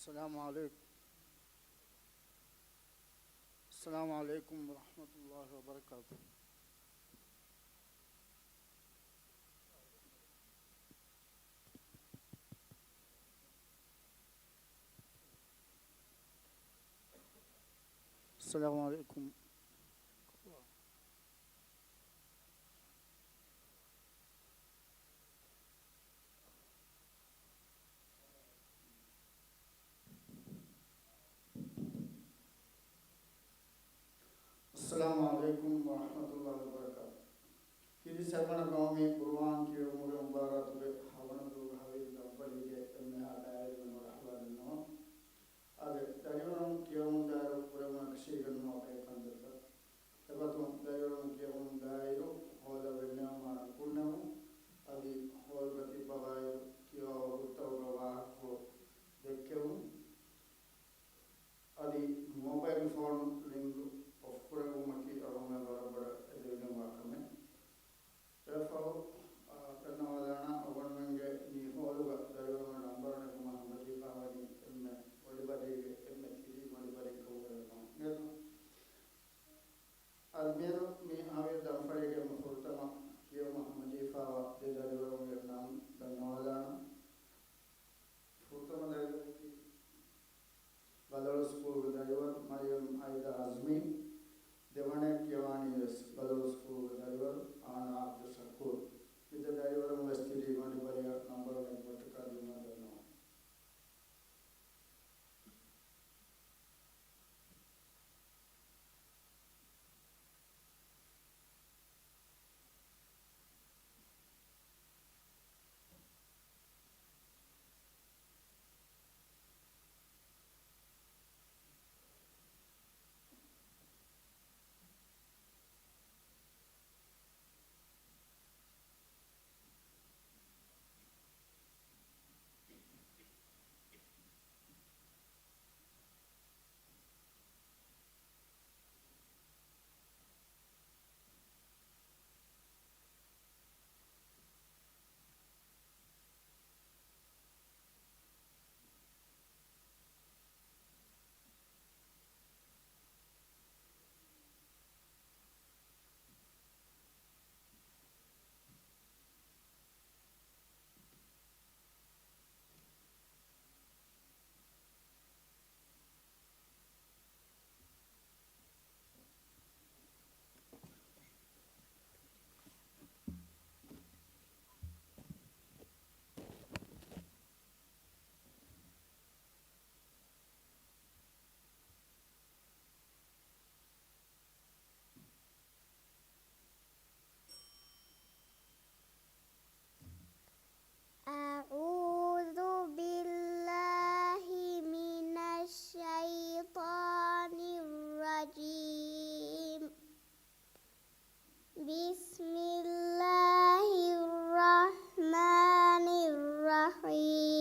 السلام عليكم. السلام عليكم ورحمة الله وبركاته. السلام عليكم. السلام عليكم ورحمة الله وبركاته. كذي سرمنا قومي قرآن كي أمور مبارك بحوانا دو حبيب دبلي جه إن أداير من الأحوال النوم. أده دايرهم كي أمور داير قرآن كشيء النوم كي كندر. تبعتهم دايرهم كي أمور دايرو هذا بينهم ما كلهم. أدي هذا بتي بغاير كي أمور توروا كو دكهم. أدي موبايل فون لينك of Kuragumaki Arona Barabara Edwin Wakame. Therefore, Kanavadana, Avananga, Nihoga, the number of Mahamadi Pavani, Odibari, Metiri, Modibari Koga. Almero, me Avi Damfari, Murtama, Kio Mahamadi Fava, the Dariva Vietnam, the Navadana, Furtama, Badal School with Dariva, Mariam Aida Azmi. Devane Kiavani is Badal School driver Anna Abdul Shakur. With the driver Mastiri Manibaria number of Vataka Dimadano. أعوذ بالله من الشيطان الرجيم. بسم الله الرحمن الرحيم.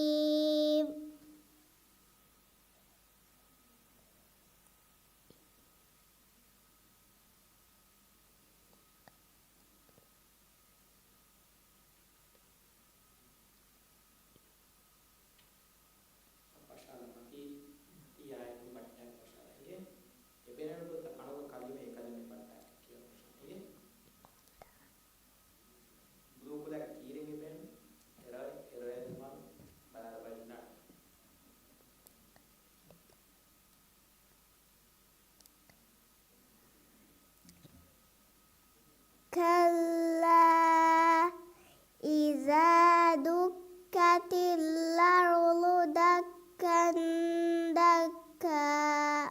كلا إذا دكت الأرض دكا دكا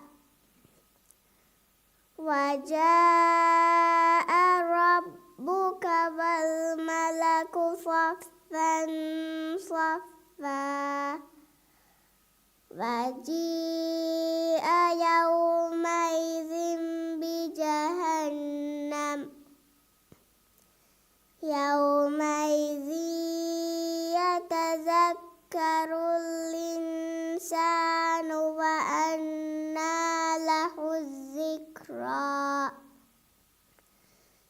وجاء ربك والملك صفا صفا وجيء يومئذ بجهنم يومئذ يتذكر الإنسان وأنى له الذكرى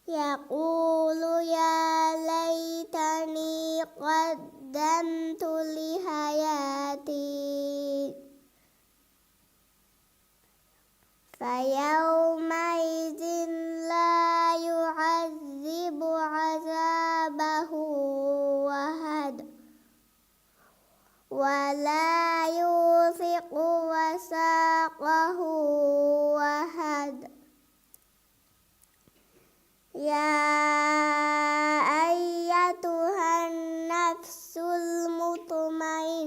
يقول يا ليتني قدمت لحياتي فيومئذ لا يعذب عذابه أحد ولا يوثق وثاقه أحد. يا أيتها النفس المطمئنة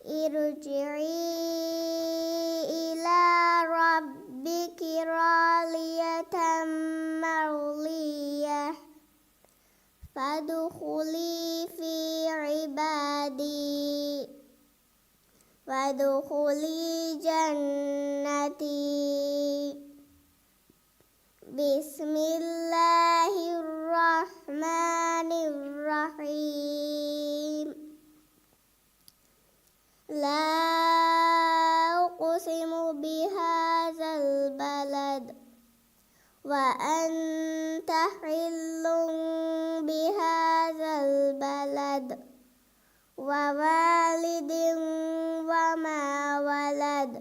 ارجعي إلى ربك راضية مرضية فادخلي في عبادي وادخلي جنتي. بسم الله الرحمن الرحيم. لا أقسم بهذا البلد وأنت حل بهذا البلد ووالد وما ولد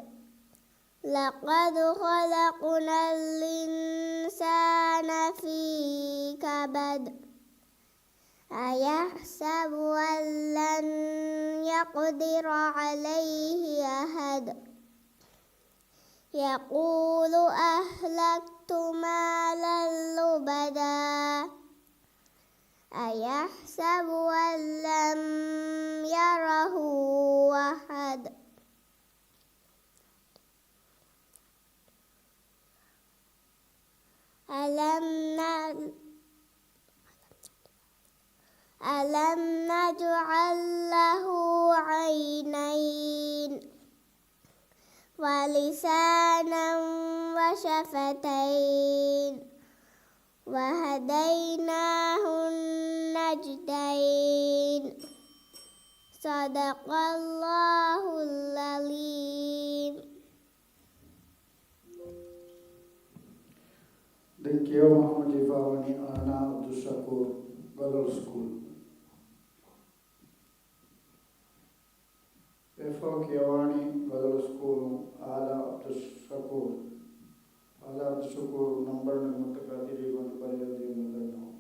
لقد خلقنا الإنسان في كبد أيحسب أن لن يقدر عليه أحد يقول أهلكت مالا لبدا أيحسب أن لم يره أحد ألم نجعل له عينين ولسانا وشفتين وهديناه النجدين. صدق الله العظيم. The Kio Muhammad Jifawani Ana Abdul Shakur Gadol School. Efo Kiawani Gadol School Ala Abdul Shakur number Mutakadiri Gon Pariyadi Mudano.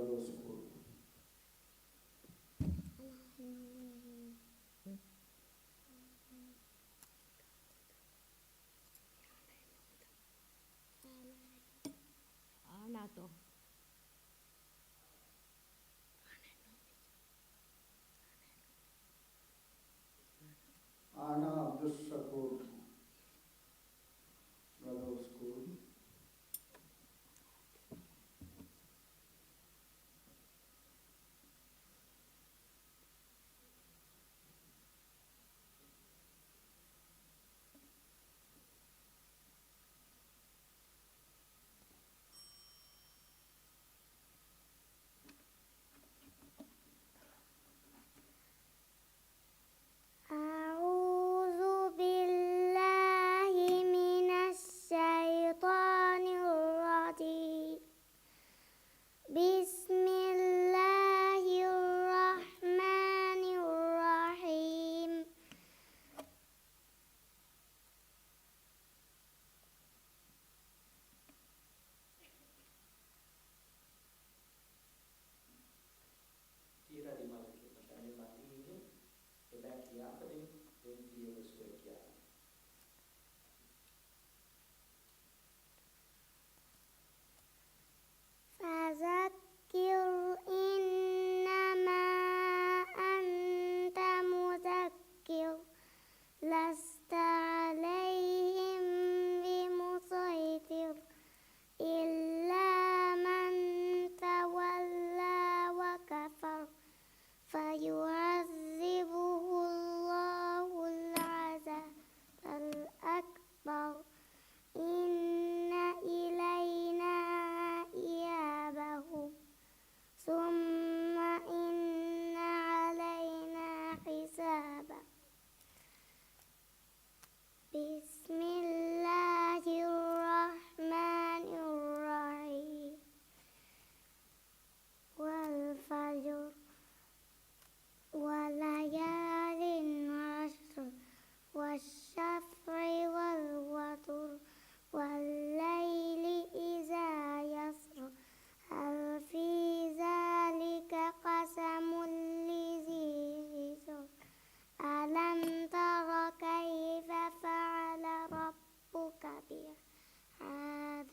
Glado School. Nào to. Ana Abdul Shakur, Glado School. أعوذ بالله من الشيطان الرجيم. بسم الله الرحمن الرحيم. Tira di malam kita sambil mati ini, kebaki apa nih? Inti yang sebagian. فذكر إنما أنت مذكر لست عليهم بمسيطر إلا من تولى وكفر فيعذبه الله العذاب الأكبر إن إلينا إيابهم ثم إن علينا حسابا. بسم الله الرحمن الرحيم. والفجر وليال عشر والشفع والوتر والليل إذا يسر هل في ذلك قسم لذي حجر ألم تر كيف فعل ربك بعاد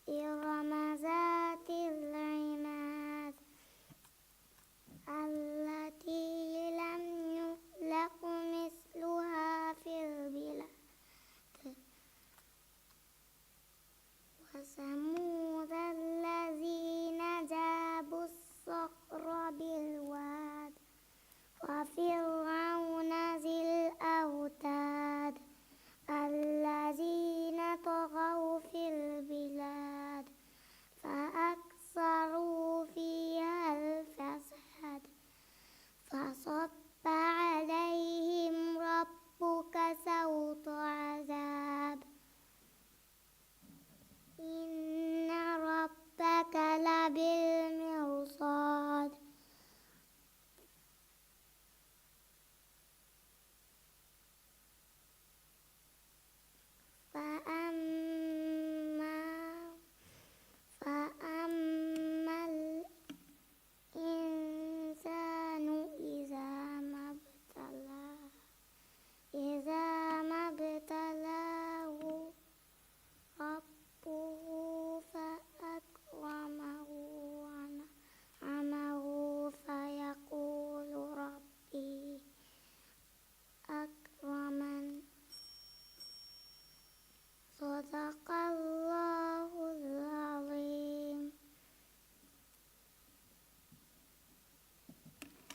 إرم ذات العماد التي لم يخلق مثلها في البلاد وثمود الذين جابوا الصخر بالواد وفرعون ذي الأوتاد الذين طغوا في البلاد فأكثروا فيها الفساد فصب عليهم ربك سوط عذاب إن ربك لبالمرصاد فأما الإنسان إذا ما ابتلاه ربه فأكرمه ونعمه فيقول ربي أكرمن. صدق الله العظيم.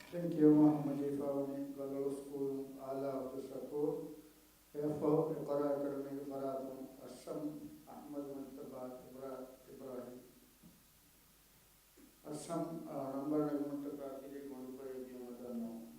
Thank you, Muhammad Ifawani, Glado School, Ala Abdul Shakur. Therefore, Iqra Academic Faradun, Asham, Ahmad Mustafa, Ibrahim. Asham, number Mustafa, Kiri Mulupai, Dimadano.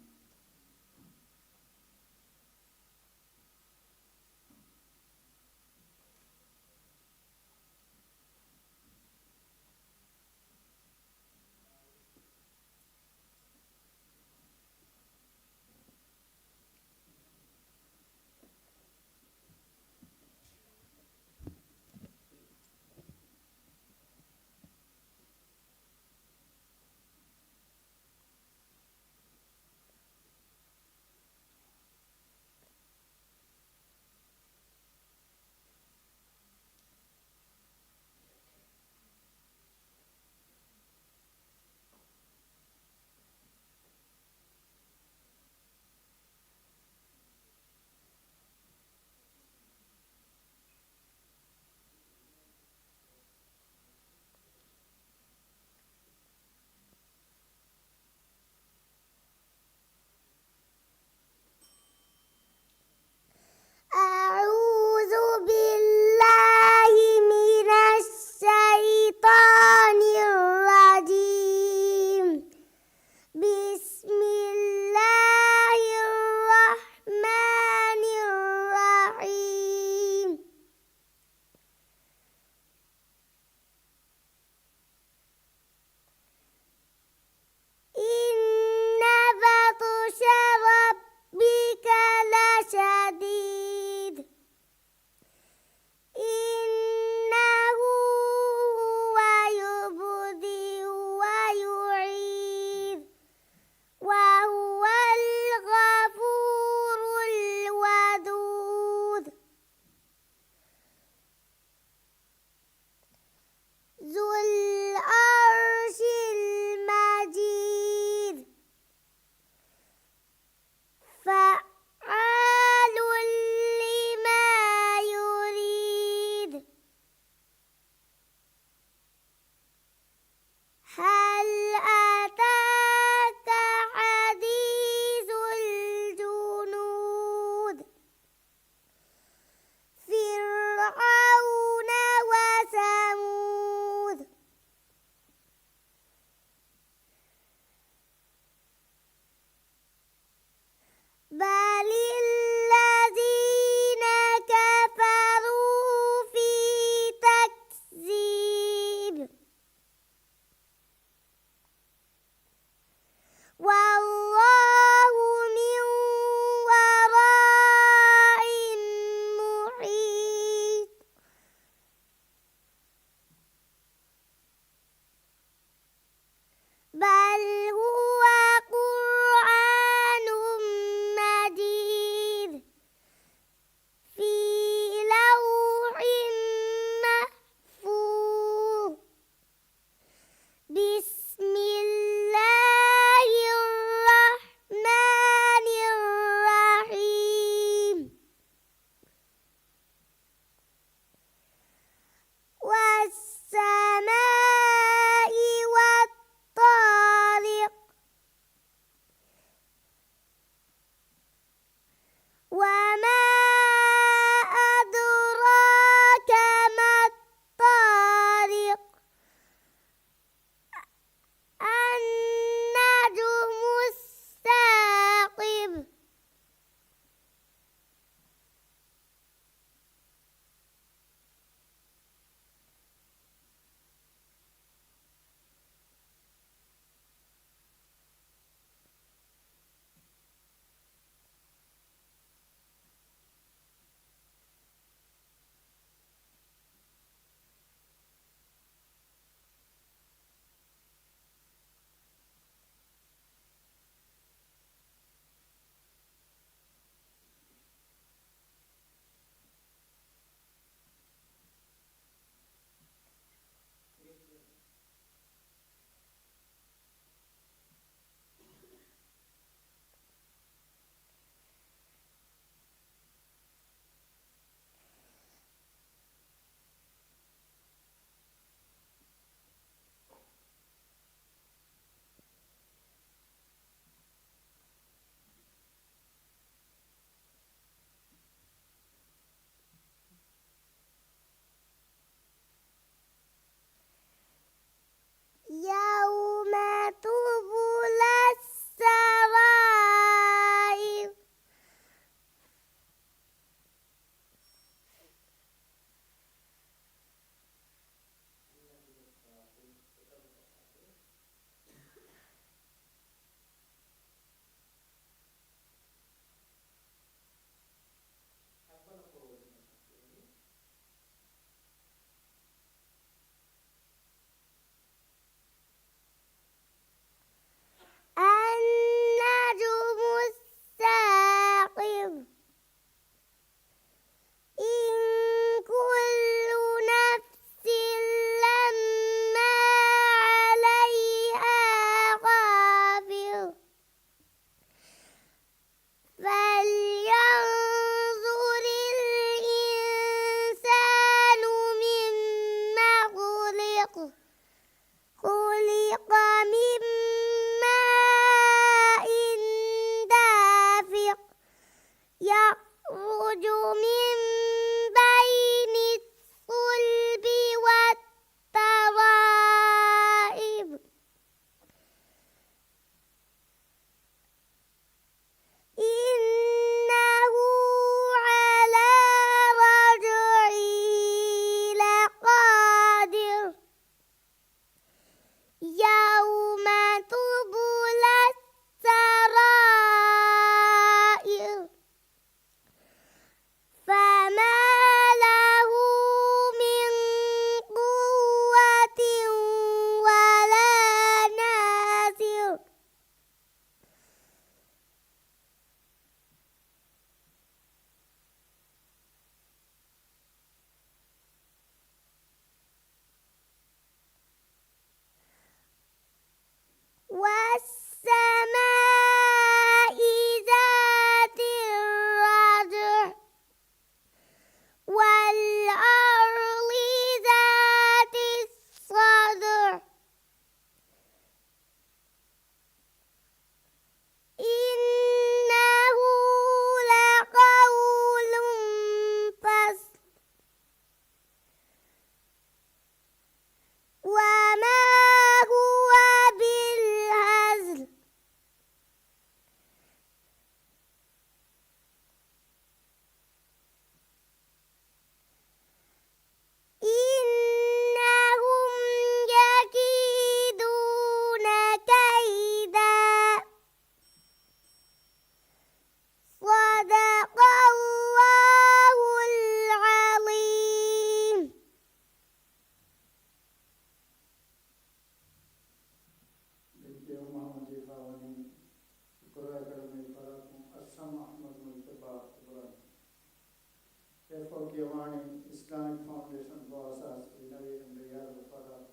Islamic Foundation Boasas Inavi and Riyadh Farat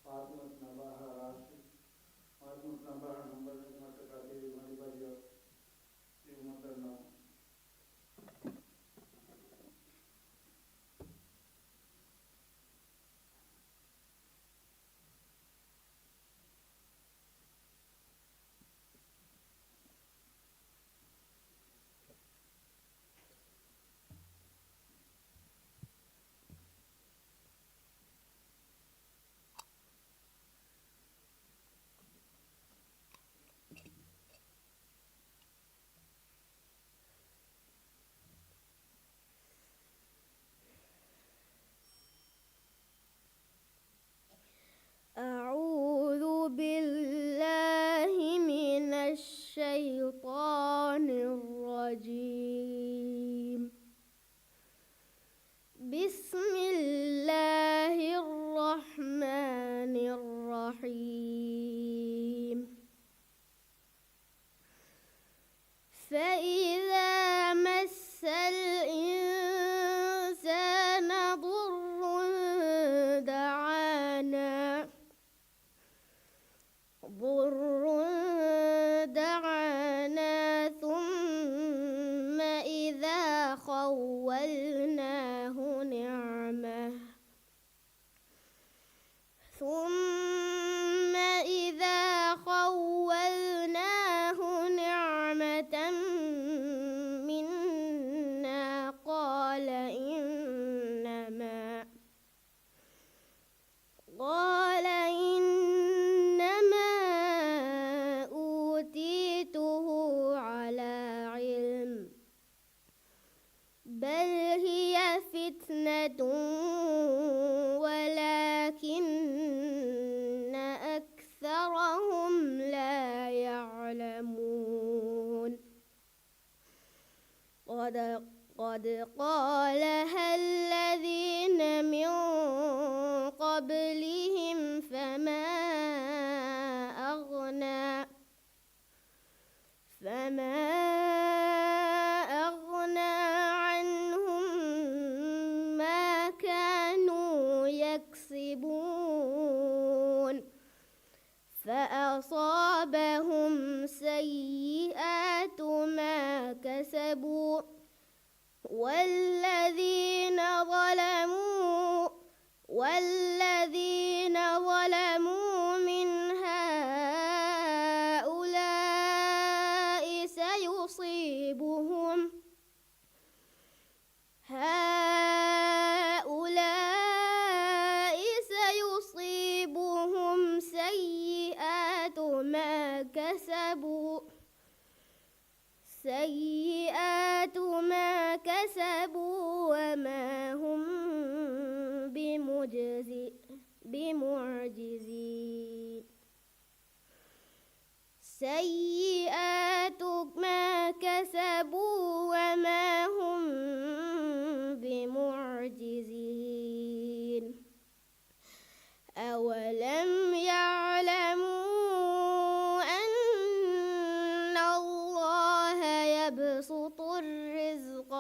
Fatmut Nabaha Rashi Fatmut Nabaha number Matakati Manibadia Matana. أعوذ بالله من الشيطان الرجيم. بسم الله الرحمن الرحيم. فإذا مس الإنسان ضر دعانا ثم إذا خولناه نعمة منا قال إنما أوتيته على علم، بل هي فتنة ولكن أكثرهم لا يعلمون. قد قالها الذين من قبلهم فما أغنى عنهم ما كانوا يكسبون. فأصابهم سيئات ما كسبوا، والذين ظلموا من هؤلاء سيصيبهم سيئات ما كسبوا وما هم بمعجزين. سيئات ما كسبوا وما هم بمعجزين. أولم يعلموا أن الله يبسط الرزق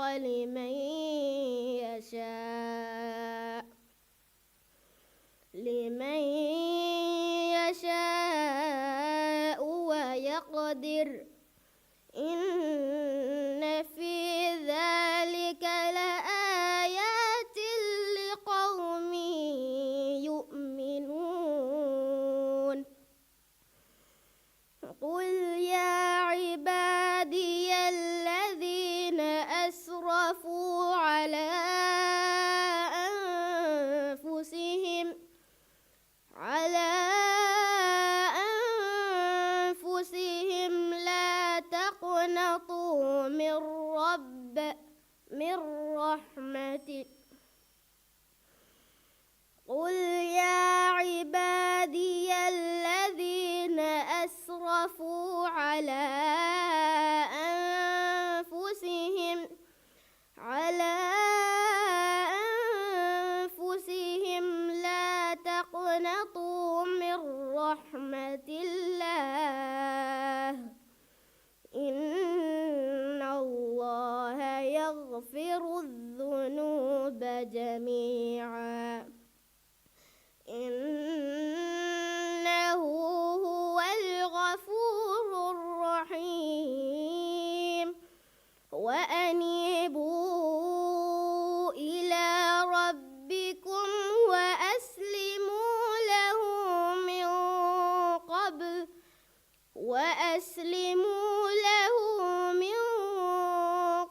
لمن يشاء ويقدر، إن في ذلك لآيات لقوم يؤمنون. قل يا عبادي الذين أسرفوا على أنفسهم لا تقنطوا من رحمته. قل يا عبادي الذين أسرفوا على أنفسهم لا تقنطوا من رحمة الله، إن الله يغفر الذنوب جميعا. وأسلموا له من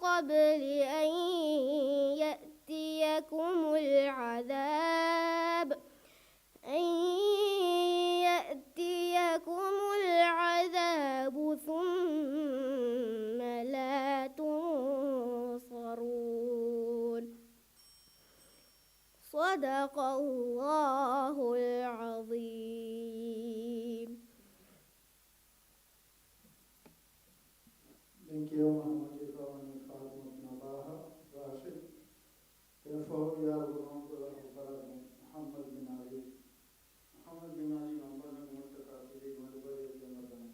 قبل أن يأتيكم العذاب ثم لا تنصرون. صدق الله العظيم. Thank you, Muhammad Ibrahim Khalid Nabaha Rashid. Therefore, we are going to Muhammad bin Ali. Muhammad bin Ali number में मुल्तका तेरी मलबरे के मदन में.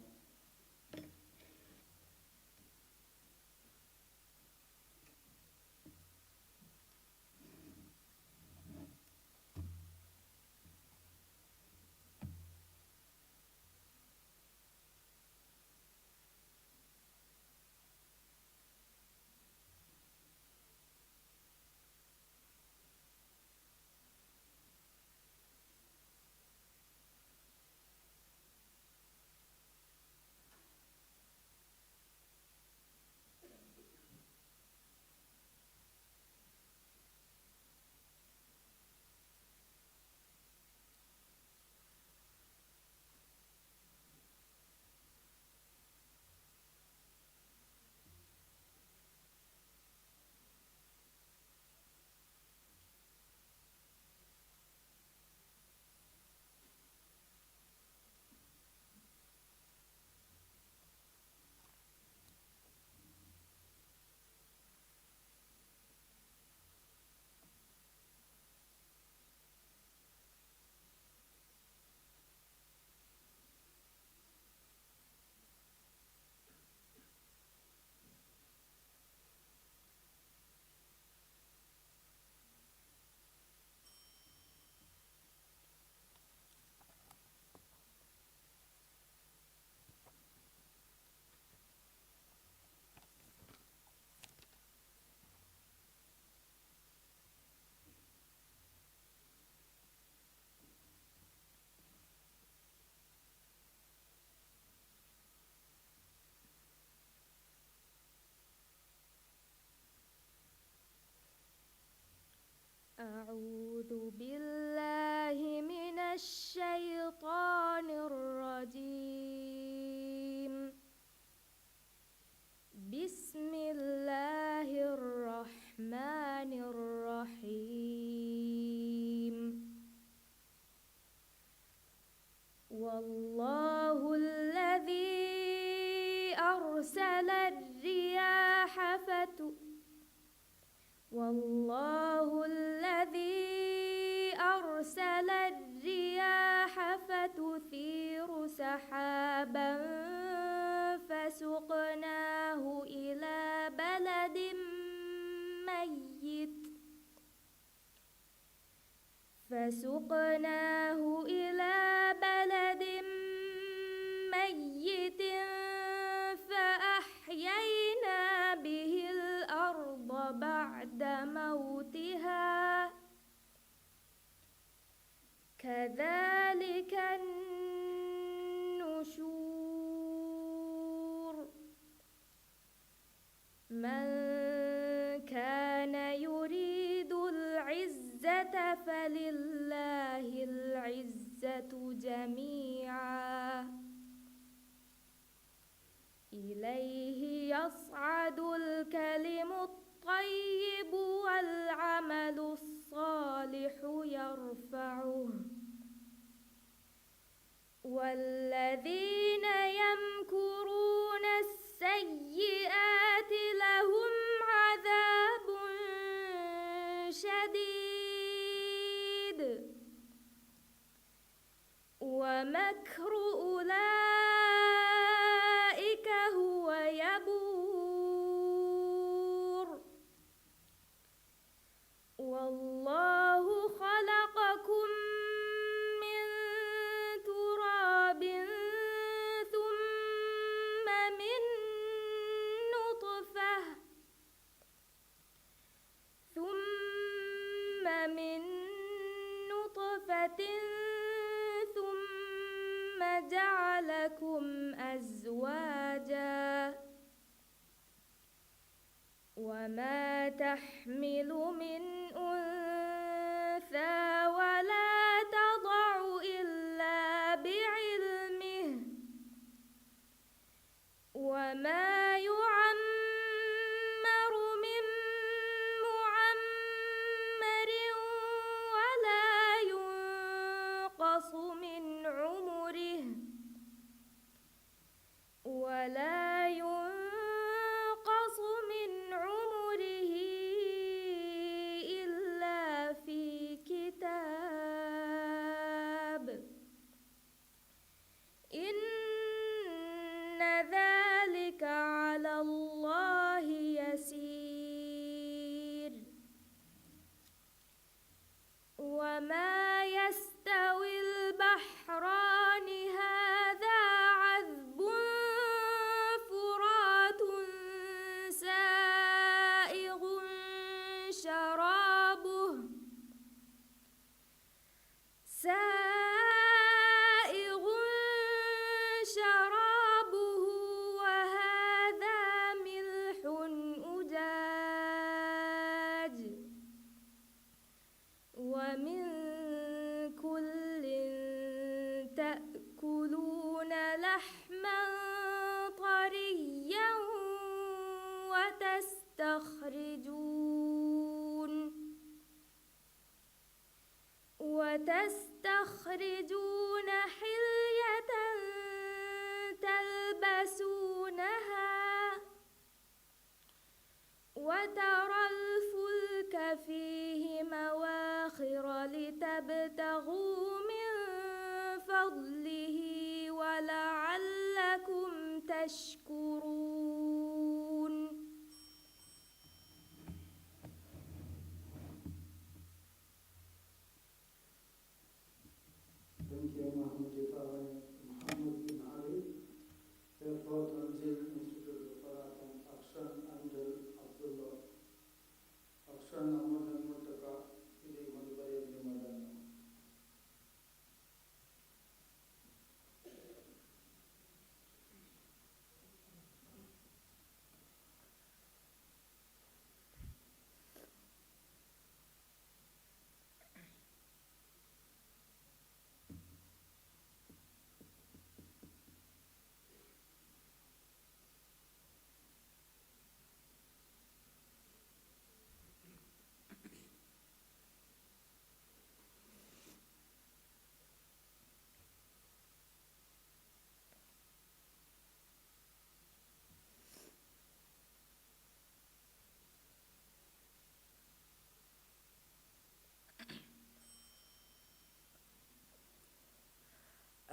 أعوذ بالله من الشيطان الرجيم. بسم الله الرحمن الرحيم. والله الذي أرسل الرياح فتثير سحابا فسقناه إلى بلد ميت فأحيينا به الأرض بعد موتها كذلك النشور. من كان يريد العزة فلله العزة جميعا إليه يصعد الكلم الطيب والعمل الصالح يرفعه والذين يمكرون السيئات لهم عذاب شديد ومكر أولئك هو يبور. والله خلقكم من تراب ثم من نطفة ثم جعلكم أزواجا وما تحمل من أنثى ولا تضع إلا بعلمه وما يعمر من معمر ولا ينقص من عمره إلا في كتاب إن ذلك على الله يسير وما يستوي البحران هذا عذب فرات سائغ شرابه وهذا ملح أجاج ومن كل تأكلون لحما طريا وتستخرجون حلية تلبسونها وترى الفلك فيه مواخر لتبتغوا من فضله ولعلكم تشكرون Muhammad bin Ali, therefore Tanzil Institute of Farat and Akshan Angel Abdullah, Akshan Ahmad and Murtaka, Idi Madhubari Ibn Madan.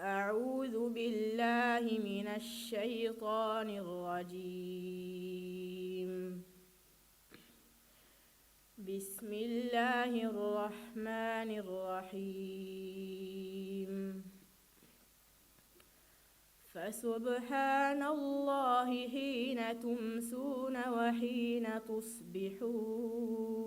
أعوذ بالله من الشيطان الرجيم. بسم الله الرحمن الرحيم. فسبحان الله حين تمسون وحين تصبحون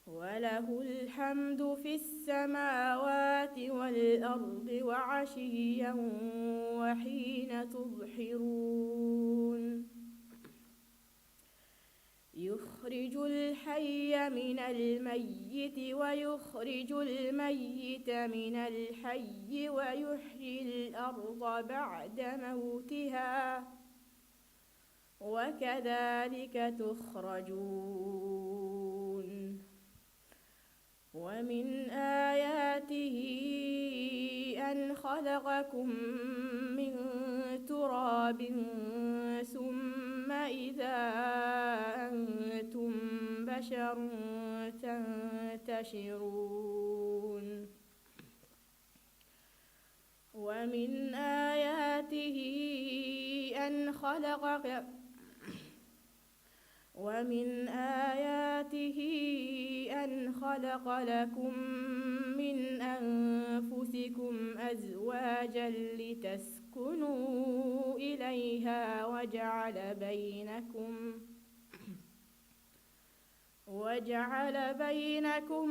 وله الحمد في السماوات والأرض وعشيا وحين تظهرون يخرج الحي من الميت ويخرج الميت من الحي ويحيي الأرض بعد موتها وكذلك تخرجون ومن آياته أن خلقكم من تراب ثم إذا أنتم بشر تنتشرون ومن آياته أن خلق لكم من أنفسكم أزواجا لتسكنوا إليها وجعل بينكم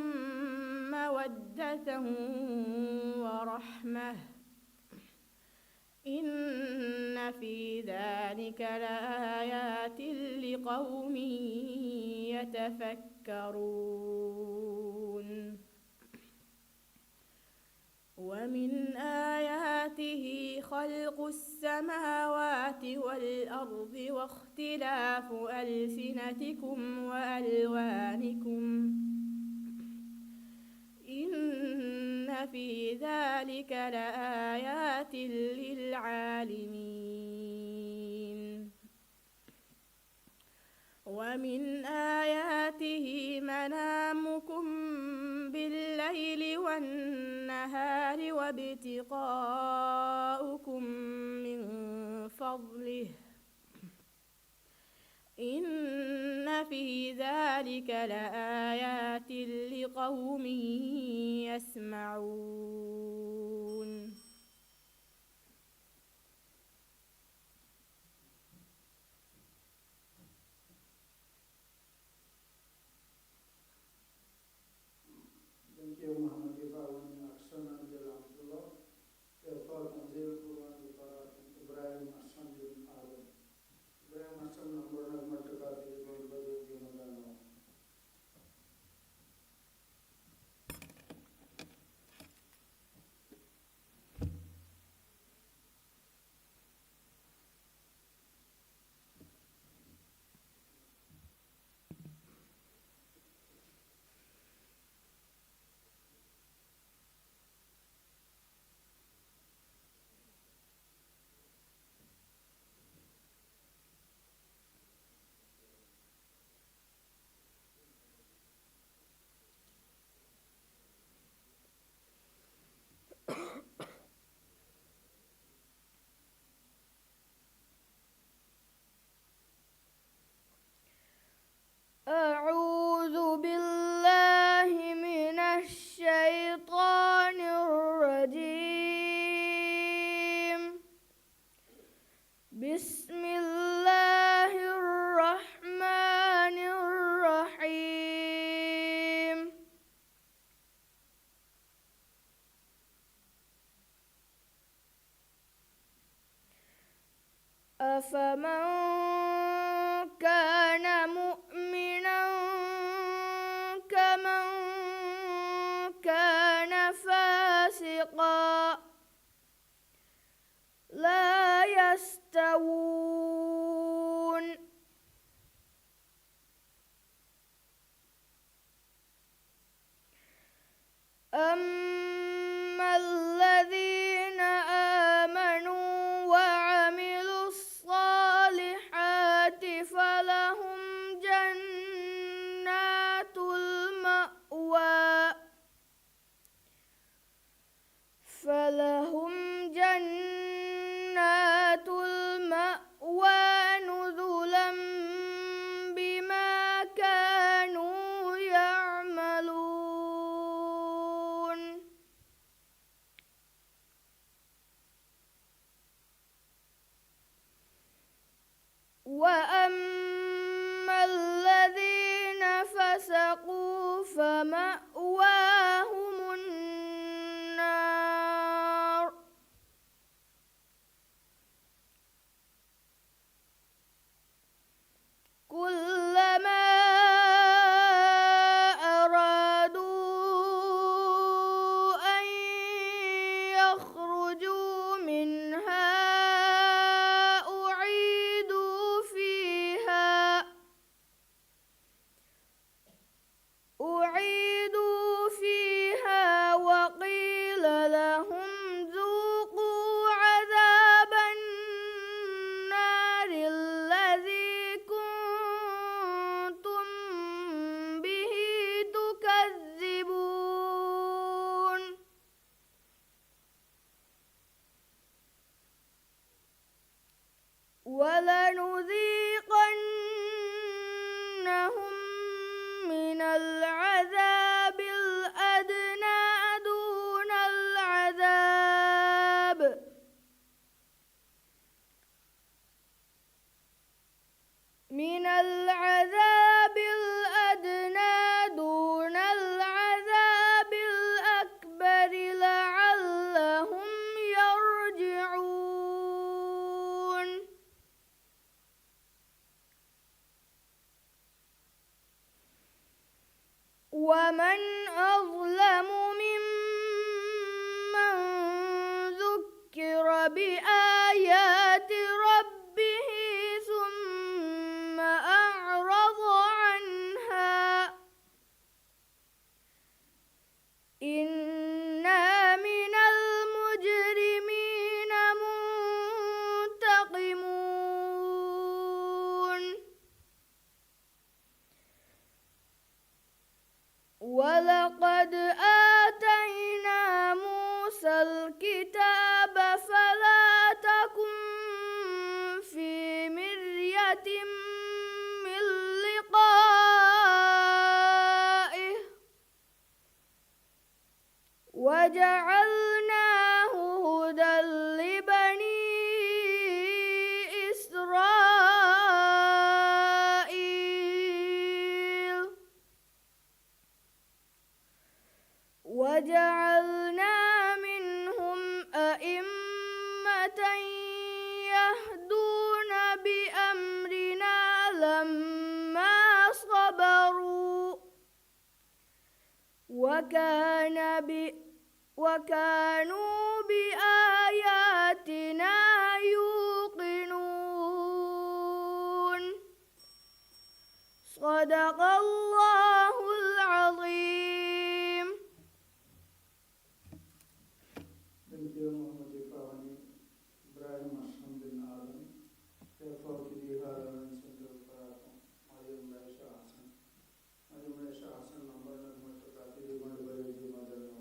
مودة ورحمة إن في ذلك لآيات لقوم يتفكرون ومن آياته خلق السماوات والأرض واختلاف ألسنتكم وألوانكم إن في ذلك لآيات للعالمين ومن آياته منامكم بالليل والنهار وابتغاؤكم من فضله إن في ذلك لآيات لقوم يسمعون Thank you, Muhammad Ibrahim Aksan Anjel Abdullah. Therefore, Tanzil Quran Ibrahim Aksan bin Adam. Ibrahim Aksan number Mataka Tizman Bajo Ginagano. أعوذ بالله من الشيطان الرجيم بسم الله الرحمن الرحيم أفمن كان مؤمنا كمن كان فاسقا لا يستوون أما الذين آمنوا وعملوا الصالحات فلهم جنات المأوى نزلا بما كانوا يعملون وأما الذين فسقوا فمأواهم النار كلما أرادوا أن يخرجوا منها أعيدوا فيها وقيل لهم ذوقوا عذاب النار الذي كنتم به تكذبون ولنذيقنهم من العذاب الأدنى دون العذاب الأكبر لعلهم يرجعون ولقد آتينا موسى الكتاب فلا تكن في مرية من لقائه وجعلناه هدى لبني إسرائيل وجعلنا منهم أئمة يهدون بأمرنا لما صبروا وكانوا بآياتنا يوقنون. صدق الله العظيم. Thank you, Muhammad Ifawani, Ibrahim Ashram bin Adam, therefore Kidi Haran Central Parato, Mariam Raisha Hassan. Mariam Raisha Hassan number of Mutaki, Madhuri Madano.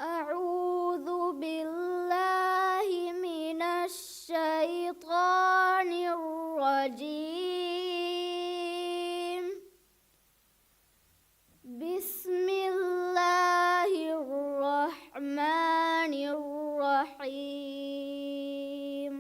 أعوذ بالله من الشيطان الرجيم. بسم الله الرحمن الرحيم.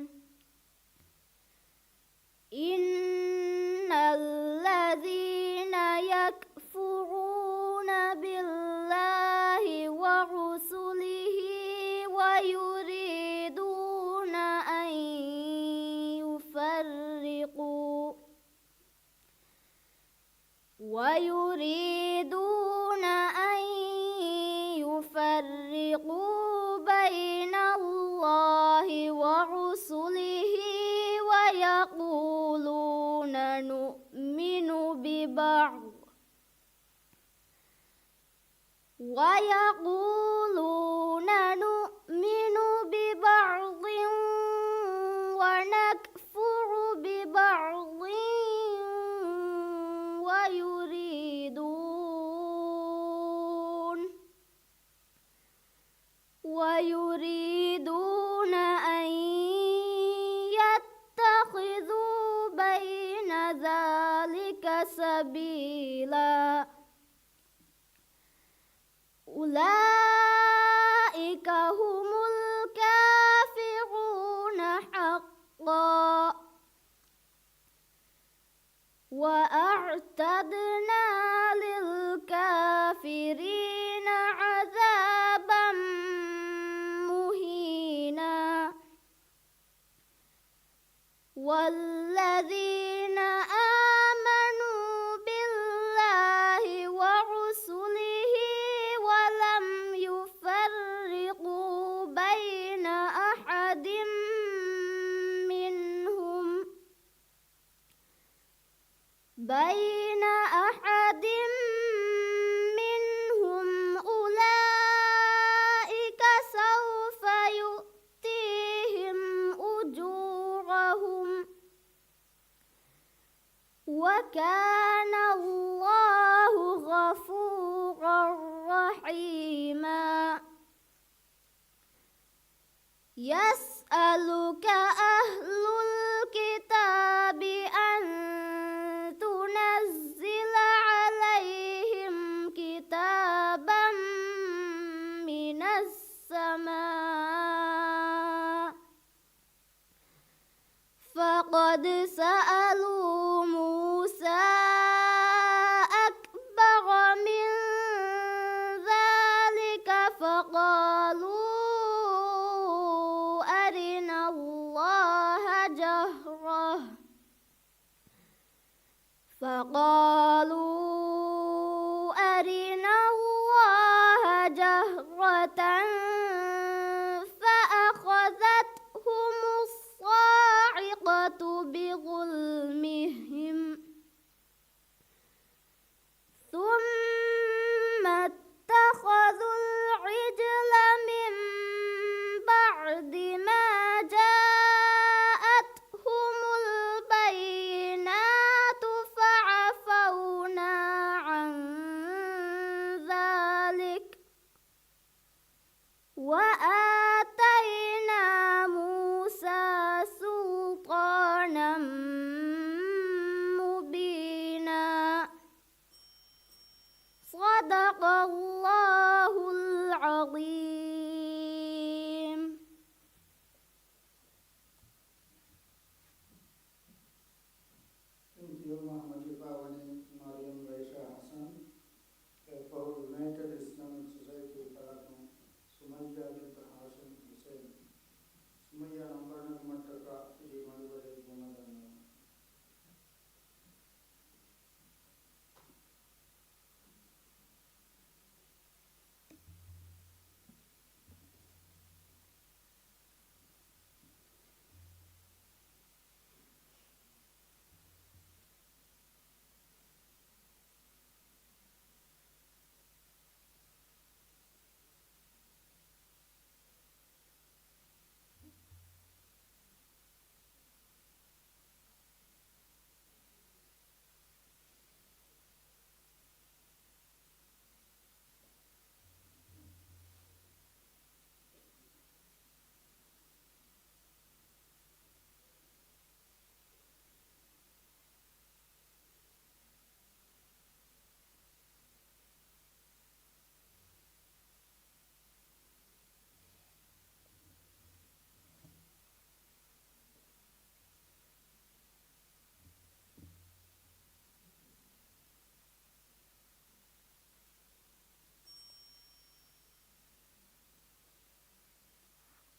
إن الذين يكفرون بالله ورسله ويريدون أن يفرقوا بين الله ورسله ويقولون نؤمن ببعض ونكفر ببعض ويريدون أن يتخذوا بين ذلك سبيلا. أولئك هم الكافرون حقا. وأعتدنا للكافرين عذابا مهينا. والذين آمنوا بالله ورسله بين أحد منهم أولئك سوف يؤتيهم أجورهم وكان الله غفورا رحيما يسألك أهل الكتاب أن تنزل عليهم كتابا من السماء فقد سألوا موسى أكبر من ذلك فقالوا أرنا الله جهرة فأخذتهم الصاعقة بظلمهم ثم اتخذوا العجل من بعد ما جاءتهم البينات فعفونا عن ذلك وآتينا موسى سلطانا مبينا صدق الله العظيم. Intiyo Muhammad Bawani Mariam Raisha Hassan for United Islamic Society Paratum Sumaya bint Hashim Hussein Sumaya Ambarnak Mataka Iri Malibare Gumadana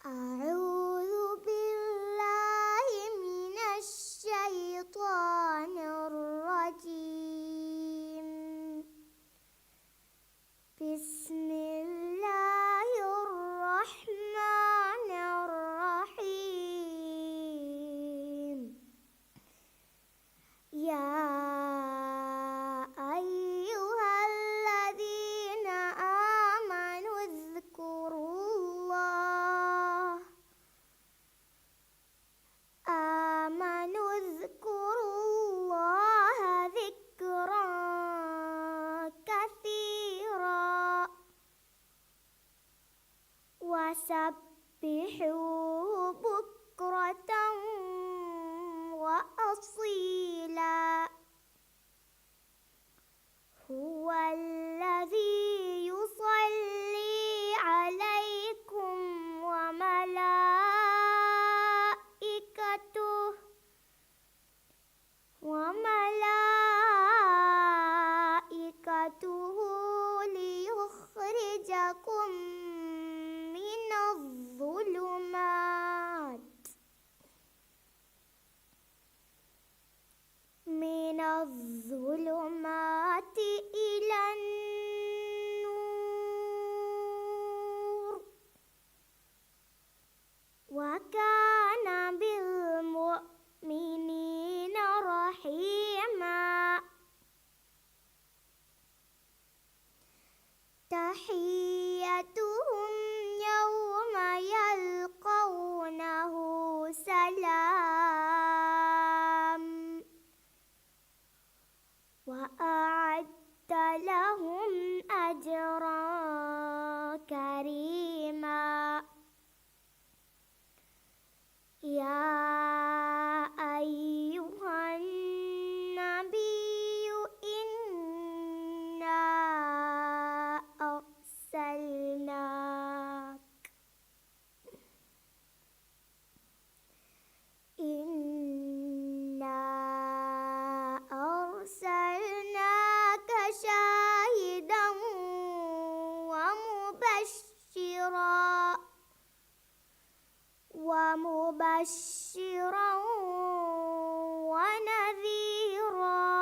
أعوذ بالله من الشيطان الرجيم بسم الله الرحمن الرحيم يا أيها الذين آمنوا اذكروا الله ذكرا كثيرا وسبحوه بكرة وأصيلا هو الذي يصلي عليكم وملائكته ليخرجكم من الظلمات إلى النور وكان بالمؤمنين رحيما ومبشرا ونذيرا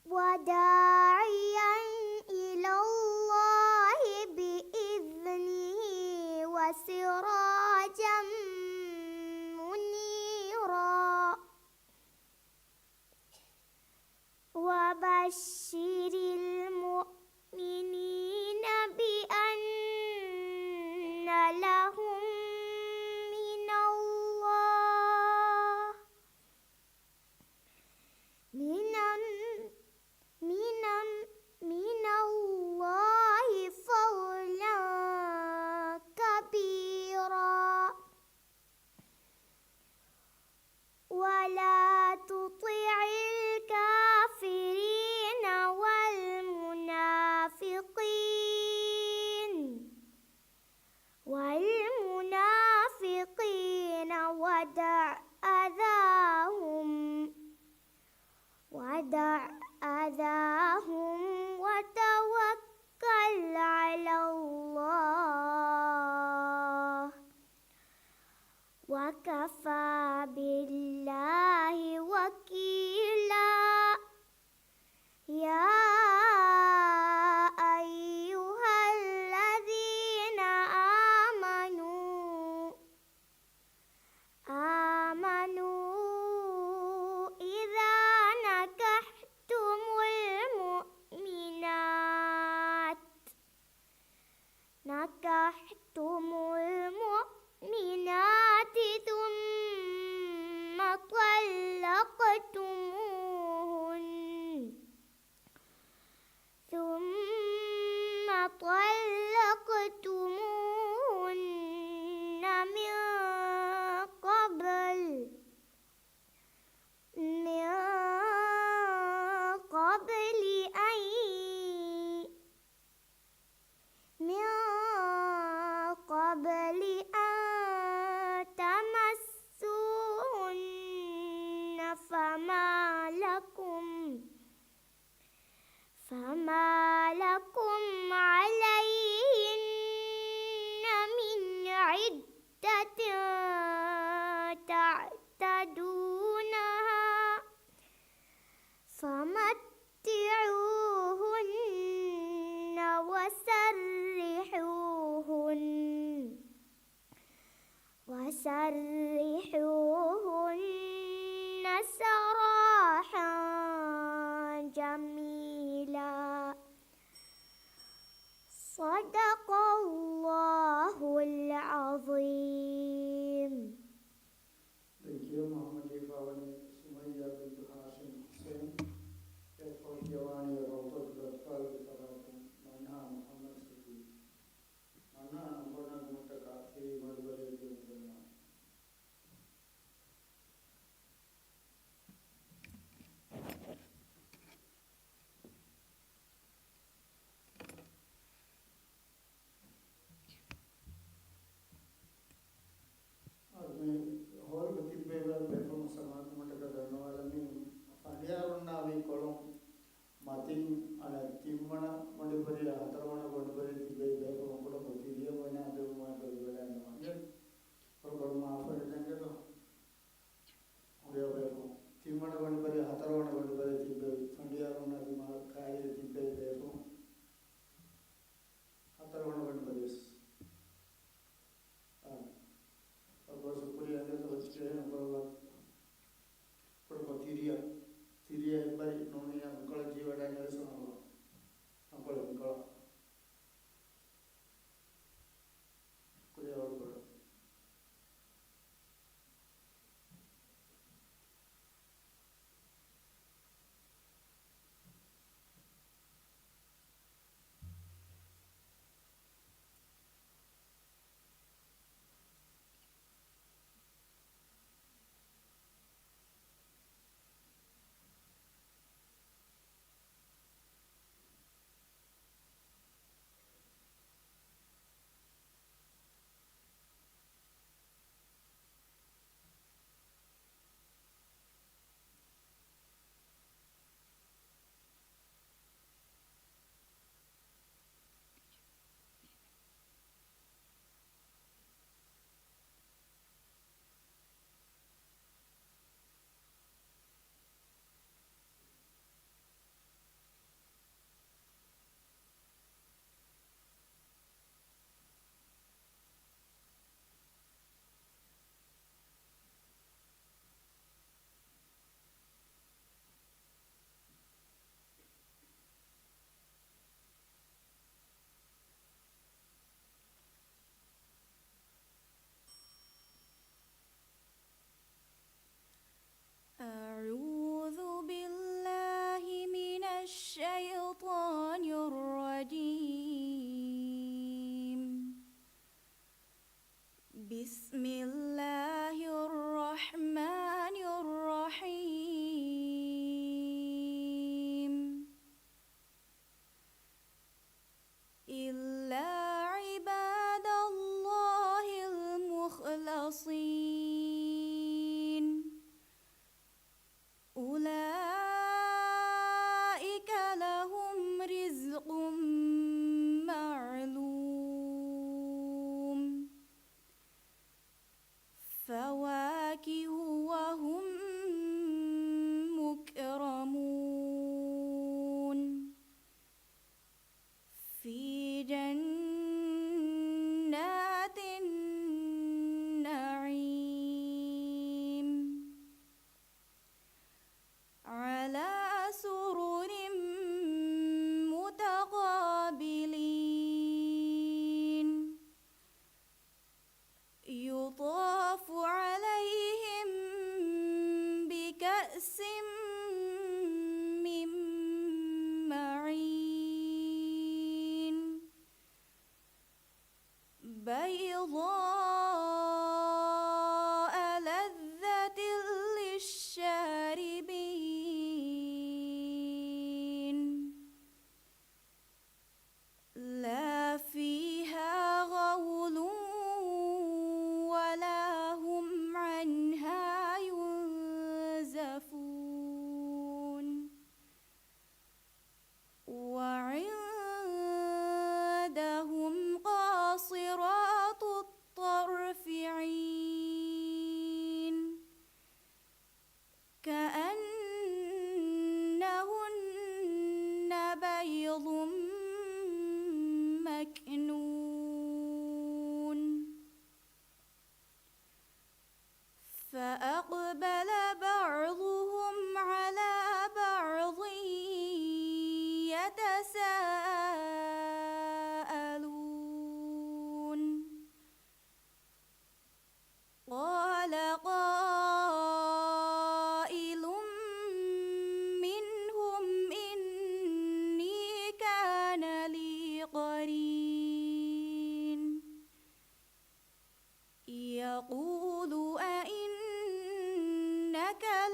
وداعيا إلى الله بإذنه وسراجا منيرا وبشر المؤمنين بأن لهم من الله فضلا كبيرا ولا تطع الكافرين والمنافقين ودع أذاهم وتوكل على الله وكفى بالله وكيلا يا أيها الذين آمنوا إذا نكحتم المؤمنات ثم طلقتموهن من قبل أن تمسوهن فما لكم عليهن من عدة تعتدونها فمتعوهن وسرحوهن سراحا جميلا صدق الله العظيم. Thank Muhammad Ifawani Sumaya bint Hashim Hussein Fawiyawani Rawdatul Atfal Bitarakum Manha Muhammad Siddiq Manha Nambona Gumutaka Siri Madhubari Jumdana بيضاء لذة للشاربين لا فيها غول ولا هم عنها ينزفون وعندهم قاصرات الطرف عين كأنهن بيض مكنون فأقبل بعضهم على بعض يتساءلون قال قائل منهم إني كان لي قرين يقول أئنك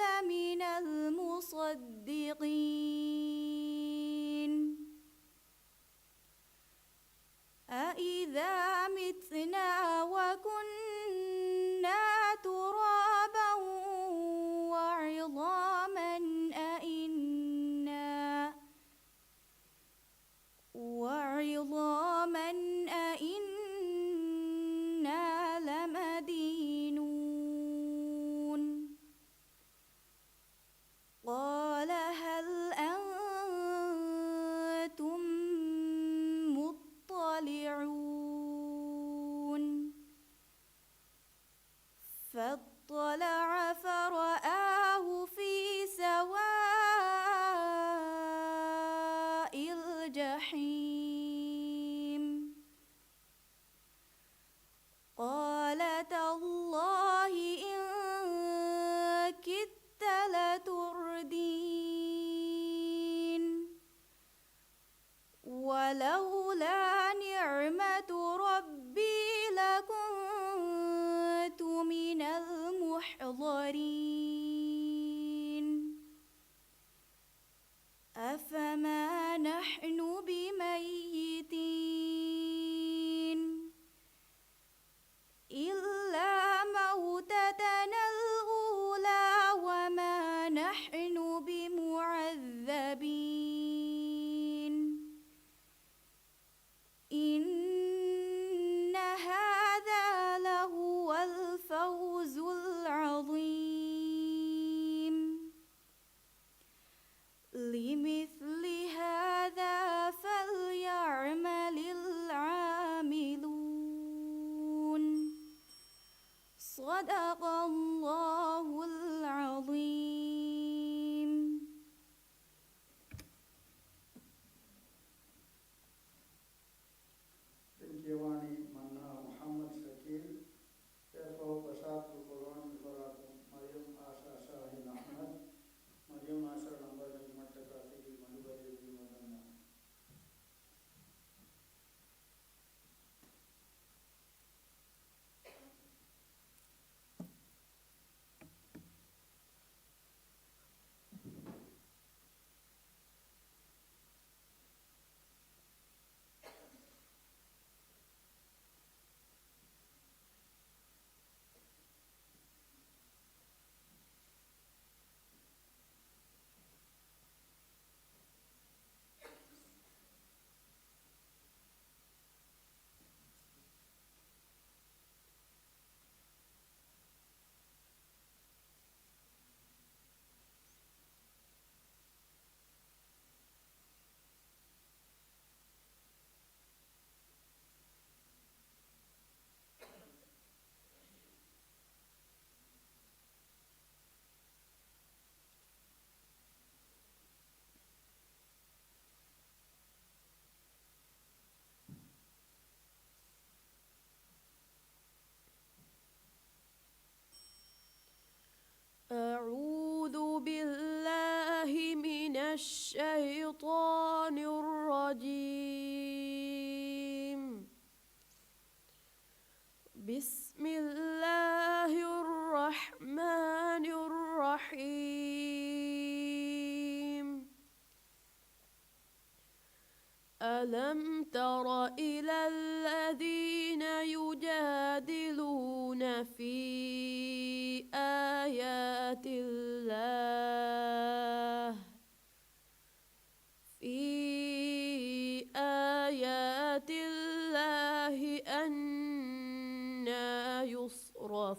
لمن المصدقين أإذا متنا وكنا ترابا وعظاما أئنا لمدينون قال هل أنتم مطلعون فاطلع فرآه في سواء الجحيم قال تالله إن كدت لتردين ولولا نعمة ربي لكنت من المحضرين أفما نحن بميتين إلا موتتنا الأولى وما نحن بمعذبين إن هذا لهو الفوز العظيم لمثل هذا فليعمل العاملون صدق الله العظيم. Pinkiwani Manna Muhammad Shakil, therefore Bashat to Quran Barakum, Mariam Asha Shahin Ahmad, Mariam Asha number of Matakati, Manubari Madana. بسم الله الرحمن الرحيم. ألم تر إلى الذين يجادلون في آيات الله أنى يصرفون.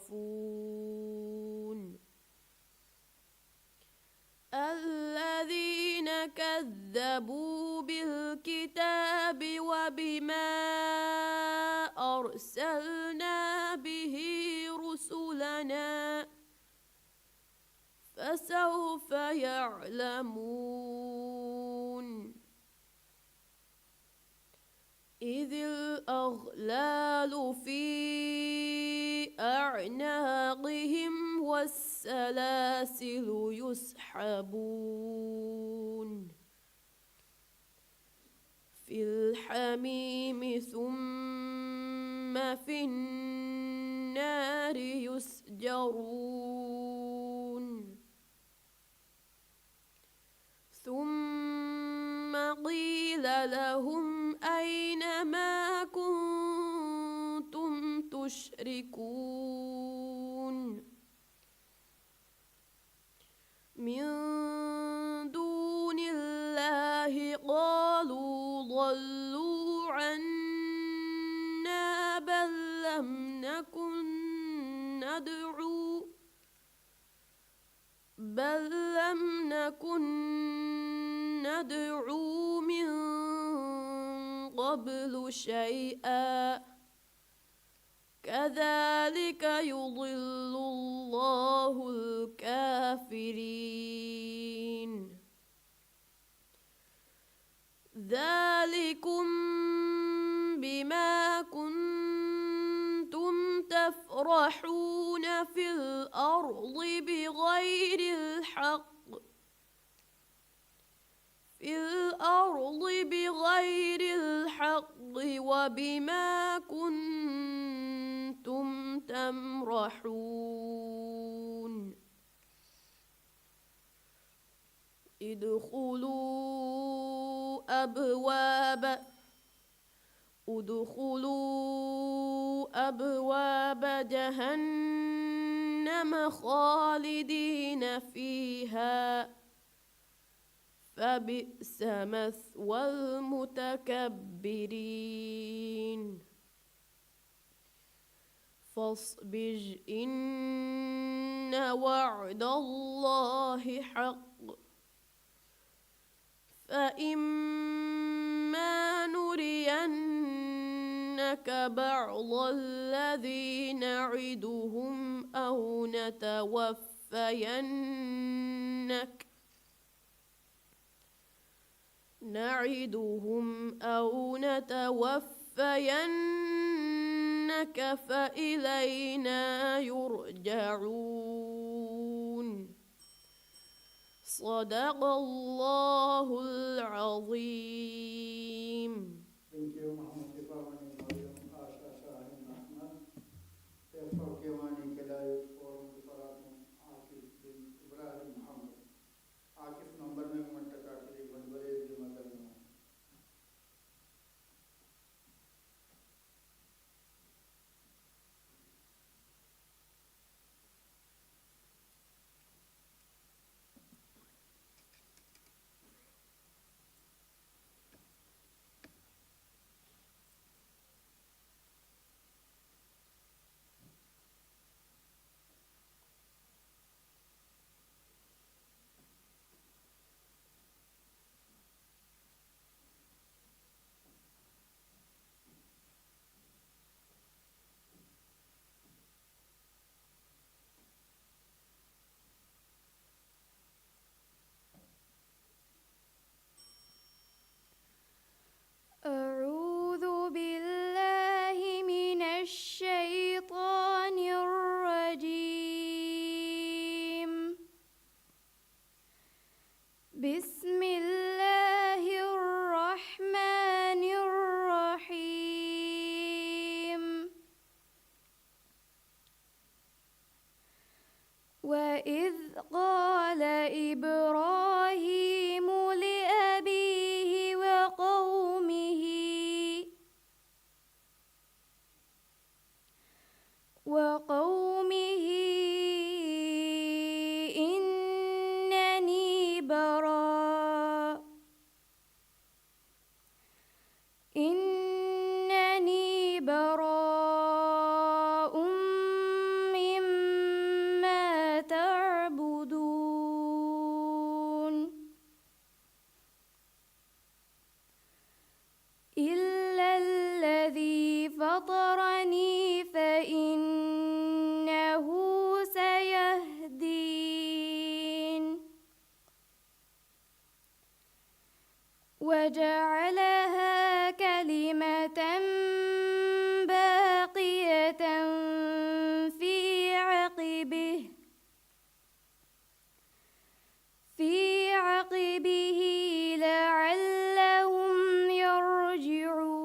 الذين كذبوا بالكتاب وبما أرسلنا به رسلنا فسوف يعلمون. إذ الأغلال في أعناقهم والسلاسل يسحبون في الحميم ثم في النار يسجرون. ثم قيل لهم أين ما كنتم تشركون من دون الله؟ قالوا ضلوا عنا بل لم نكن ندعو من قبل شيئا كذلك يضل الله الكافرين. ذلكم بما كنتم تفرحون في الأرض بغير الحق وبما كنتم تمرحون. ادخلوا أبواب جهنم خالدين فيها فبئس مثوى المتكبرين. فاصبر إن وعد الله حق فإما نرينك بعض الذي نعدهم أو نتوفينك فإلينا يرجعون. صدق الله العظيم. قال إبراهيم لأبيه وقومه إنني براء مما تعبدون إلا الذي فطرني فإنه سيهدين وجعلها كلمة باقية في عقبه لعلهم يرجعون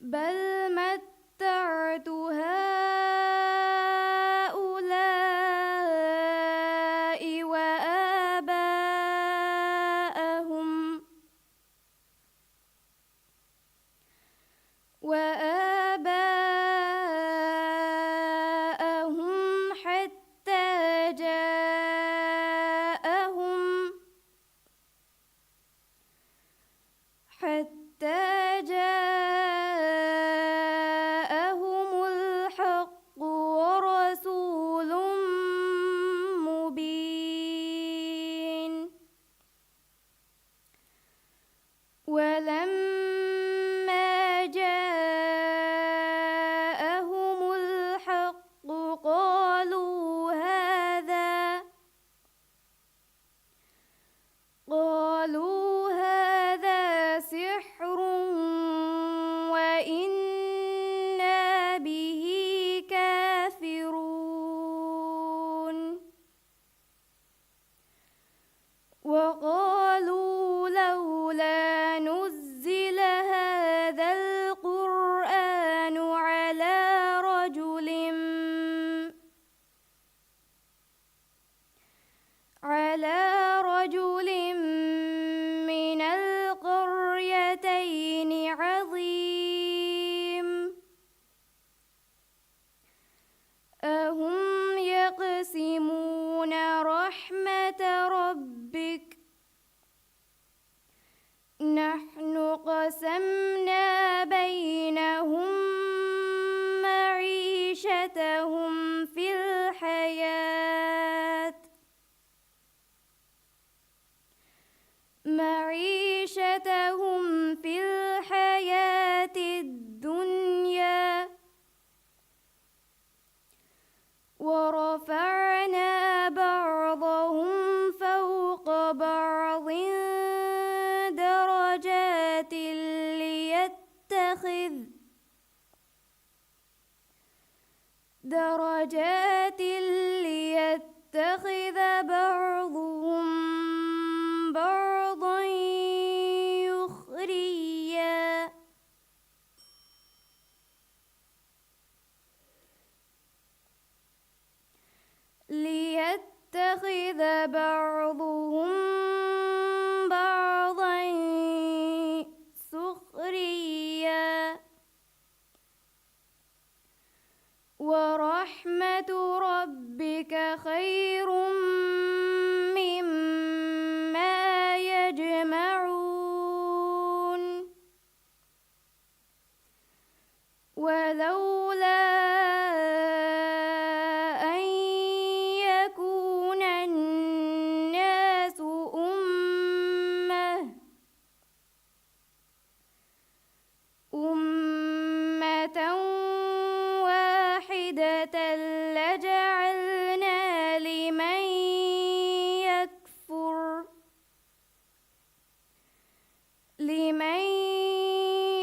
بل متعت هؤلاء وآباءهم حتى جاءهم الحق ورسول مبين ولما جاءهم الحق قالوا هذا سحر وإنا به كافرون وقالوا لولا نزل هذا القرآن على رجل من القريتين عظيم أهم يقسمون رحمة ربك نحن قسمنا بينهم معيشتهم في الحياة الدنيا ورفعنا بعضهم فوق بعض درجات ليتخذ بعضهم بعضا سخريا ورحمة ربك خير مما يجمعون ولولا أن يكون الناس أمة واحدة لجعلنا لمن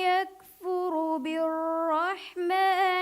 يكفر بالرحمن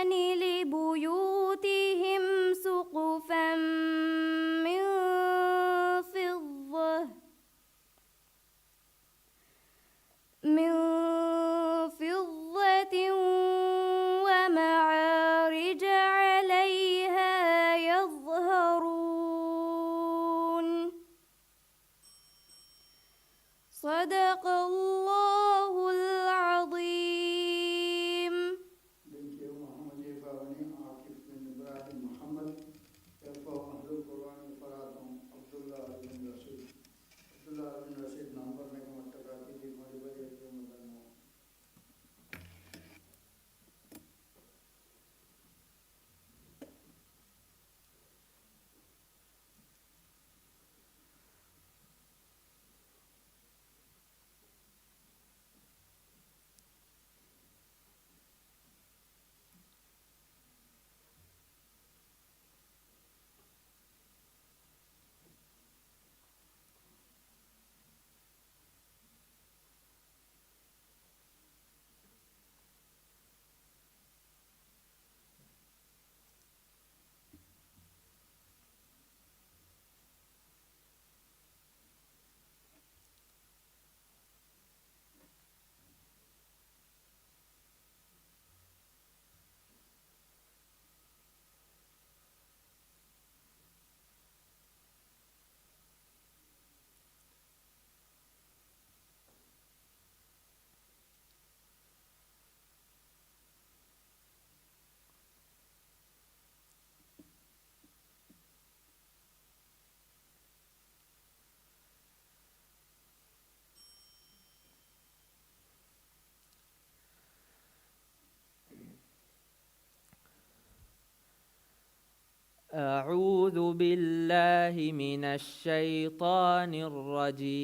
أعوذ بالله من الشيطان الرجيم.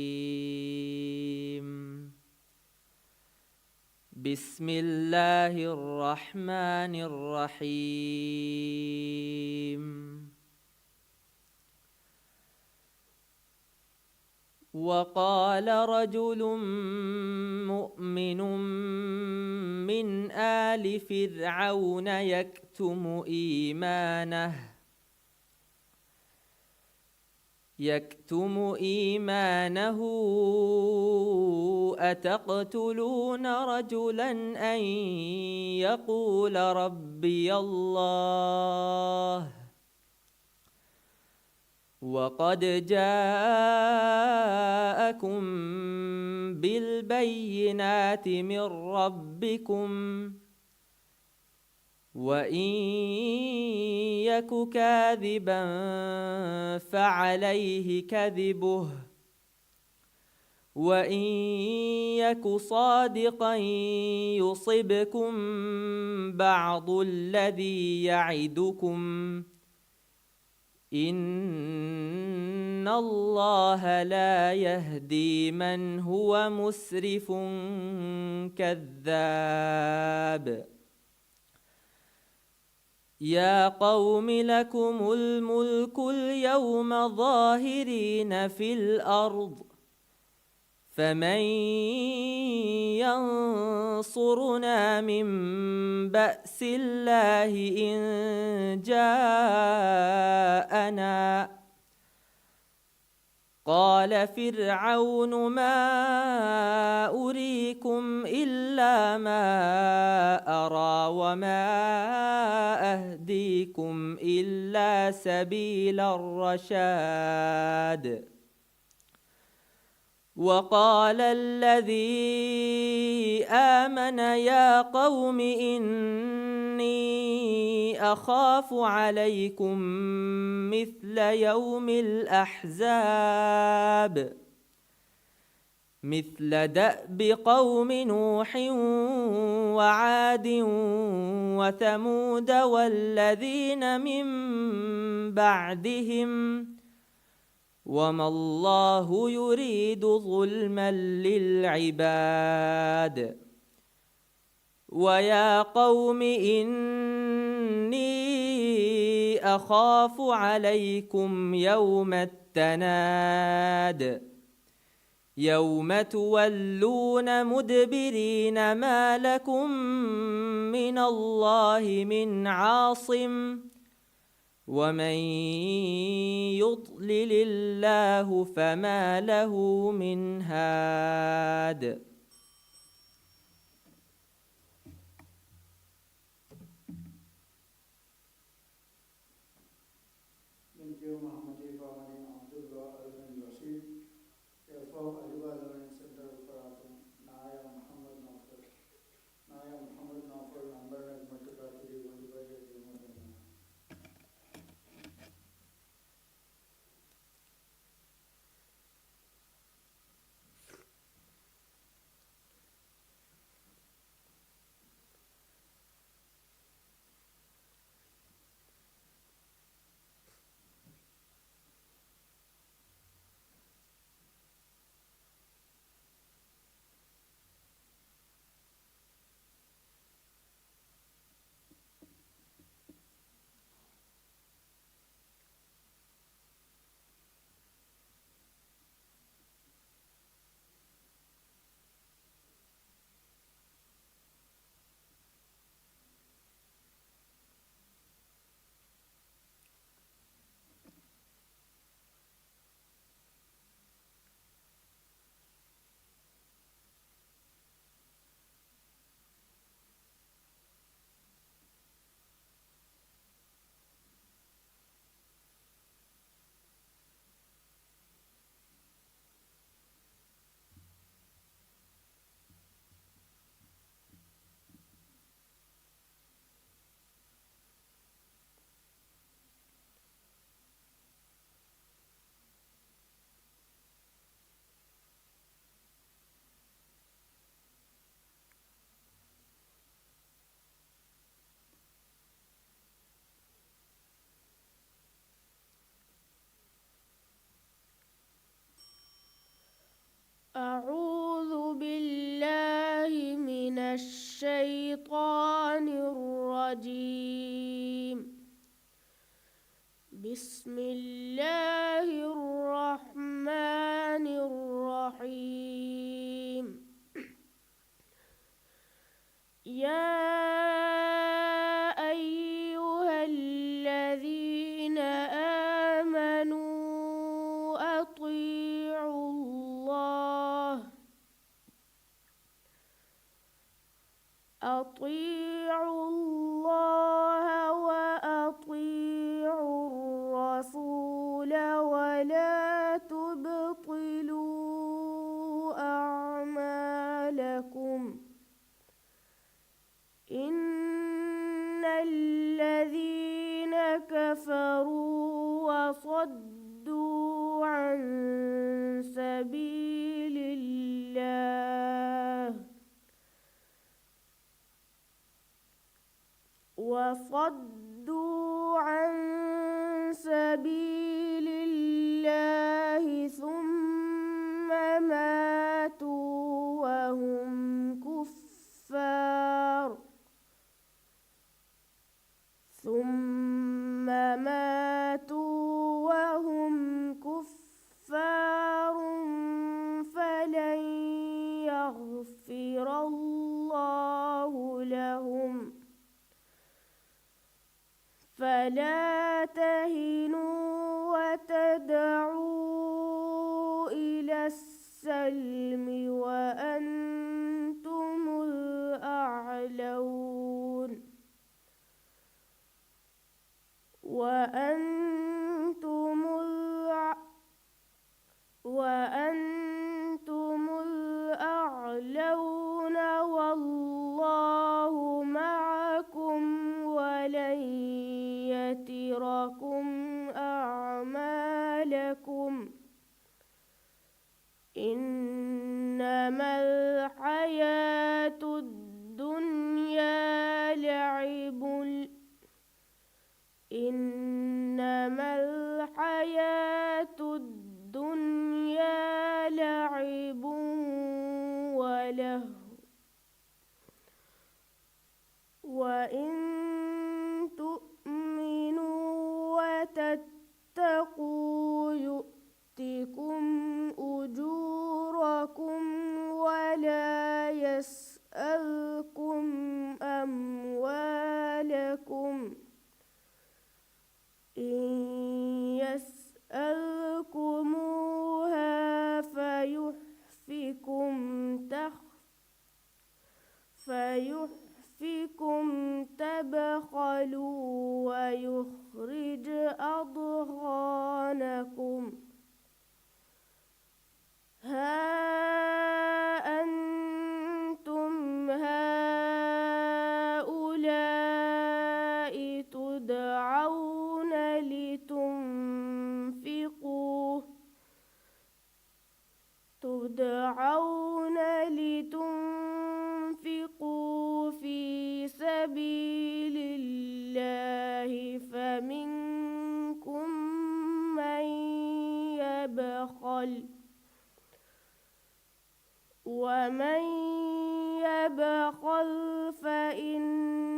بسم الله الرحمن الرحيم. وقال رجل مؤمن من آل فرعون يكتم إيمانه أتقتلون رجلا أن يقول ربي الله وقد جاءكم بالبينات من ربكم وإن يك كاذبا فعليه كذبه وإن يك صادقا يصبكم بعض الذي يعدكم إن الله لا يهدي من هو مسرف كذاب. يا قوم لكم الملك اليوم ظاهرين في الأرض فمن ينصرنا من بأس الله إن جاءنا قال فرعون ما أريكم إلا ما أرى وما أهديكم إلا سبيل الرشاد. وقال الذي آمن يا قوم إني أخاف عليكم مثل يوم الأحزاب مثل دأب قوم نوح وعاد وثمود والذين من بعدهم وما الله يريد ظلما للعباد. ويا قوم إني أخاف عليكم يوم التناد يوم تولون مدبرين ما لكم من الله من عاصم ومن يضلل الله فما له من هاد. أعوذ بالله من الشيطان الرجيم. بسم الله الرحمن الرحيم. يا أيها الذين آمنوا أطيعوا الله وأطيعوا الرسول ولا تبطلوا أعمالكم. إن الذين كفروا وصدوا عن سبيل الله ثم ماتوا وهم كفار فلن يغفر الله لهم. فلا تهنوا وتدعوا إلى السلم وأنتم الأعلون والله معكم ولن يتركم أعمالكم. إنما الحياة الدنيا لعب ولهو وإن تؤمنوا وتتقوا يؤتكم أجوركم ولا يسألكم أموالكم. إن يسألكموها فيحفكم تبخلوا ويخرج أضغانكم. ها أنتم هؤلاء تدعون لتنفقوا في سبيل الله فمنكم من يبخل ومن يبخل فإنما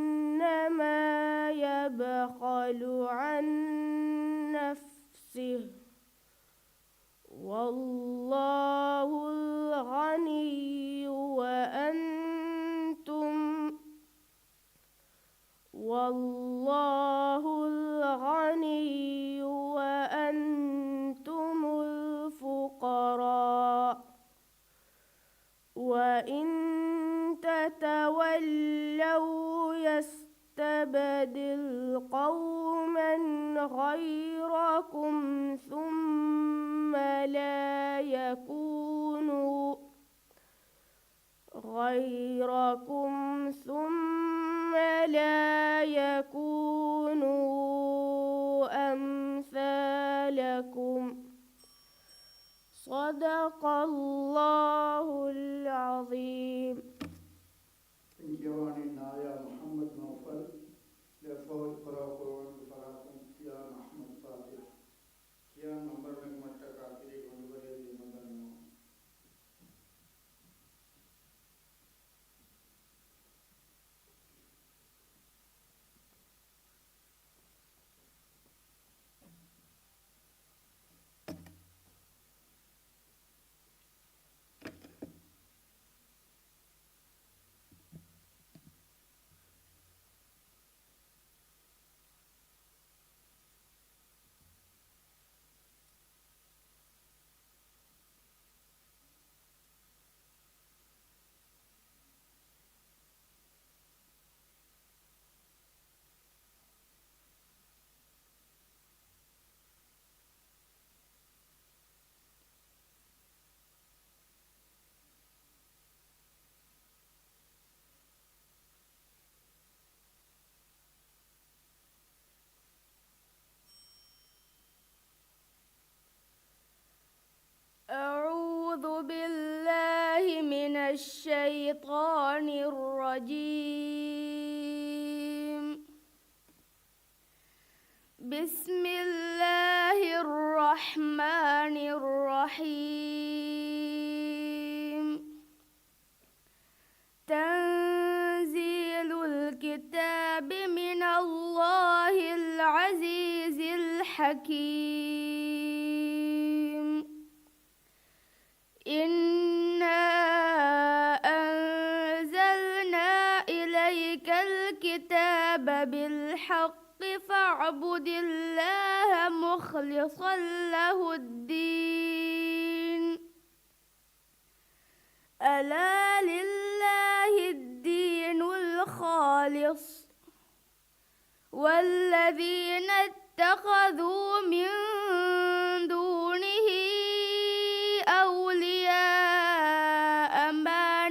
يبخل عن نفسه والله الغني وأنتم الفقراء. وإن تتولوا يستبدل قوما غيركم ثم لا يكونوا أمثالكم. صدق الله العظيم. Inkiwani Naya Muhammad Naufal, therefore Quran Farakum Kia Muhammad Fatih, Kia number Matta Kakiri Gondole Mandano. الشيطان الرجيم. بسم الله الرحمن الرحيم. تنزيل الكتاب من الله العزيز الحكيم. إنا أنزلنا إليك الكتاب بالحق فاعبد الله مخلصا له الدين. ألا لله الدين الخالص والذين اتخذوا من دونه أولياء ما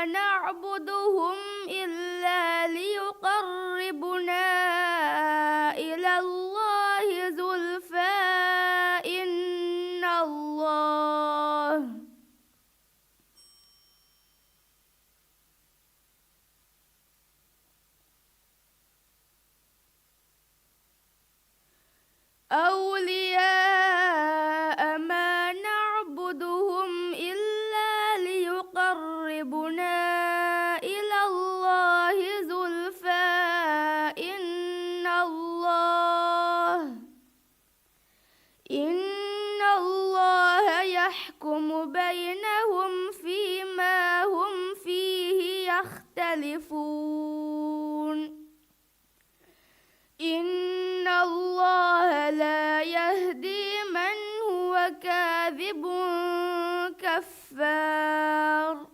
نعبدهم إلا ليقربونا إلى الله زلفى إن الله أولياء ما نعبدهم إلا ليقربونا إلى الله زلفى إن الله يحكم بينهم فيما هم فيه يختلفون. إن الله لا يهدي من هو كاذب كفار.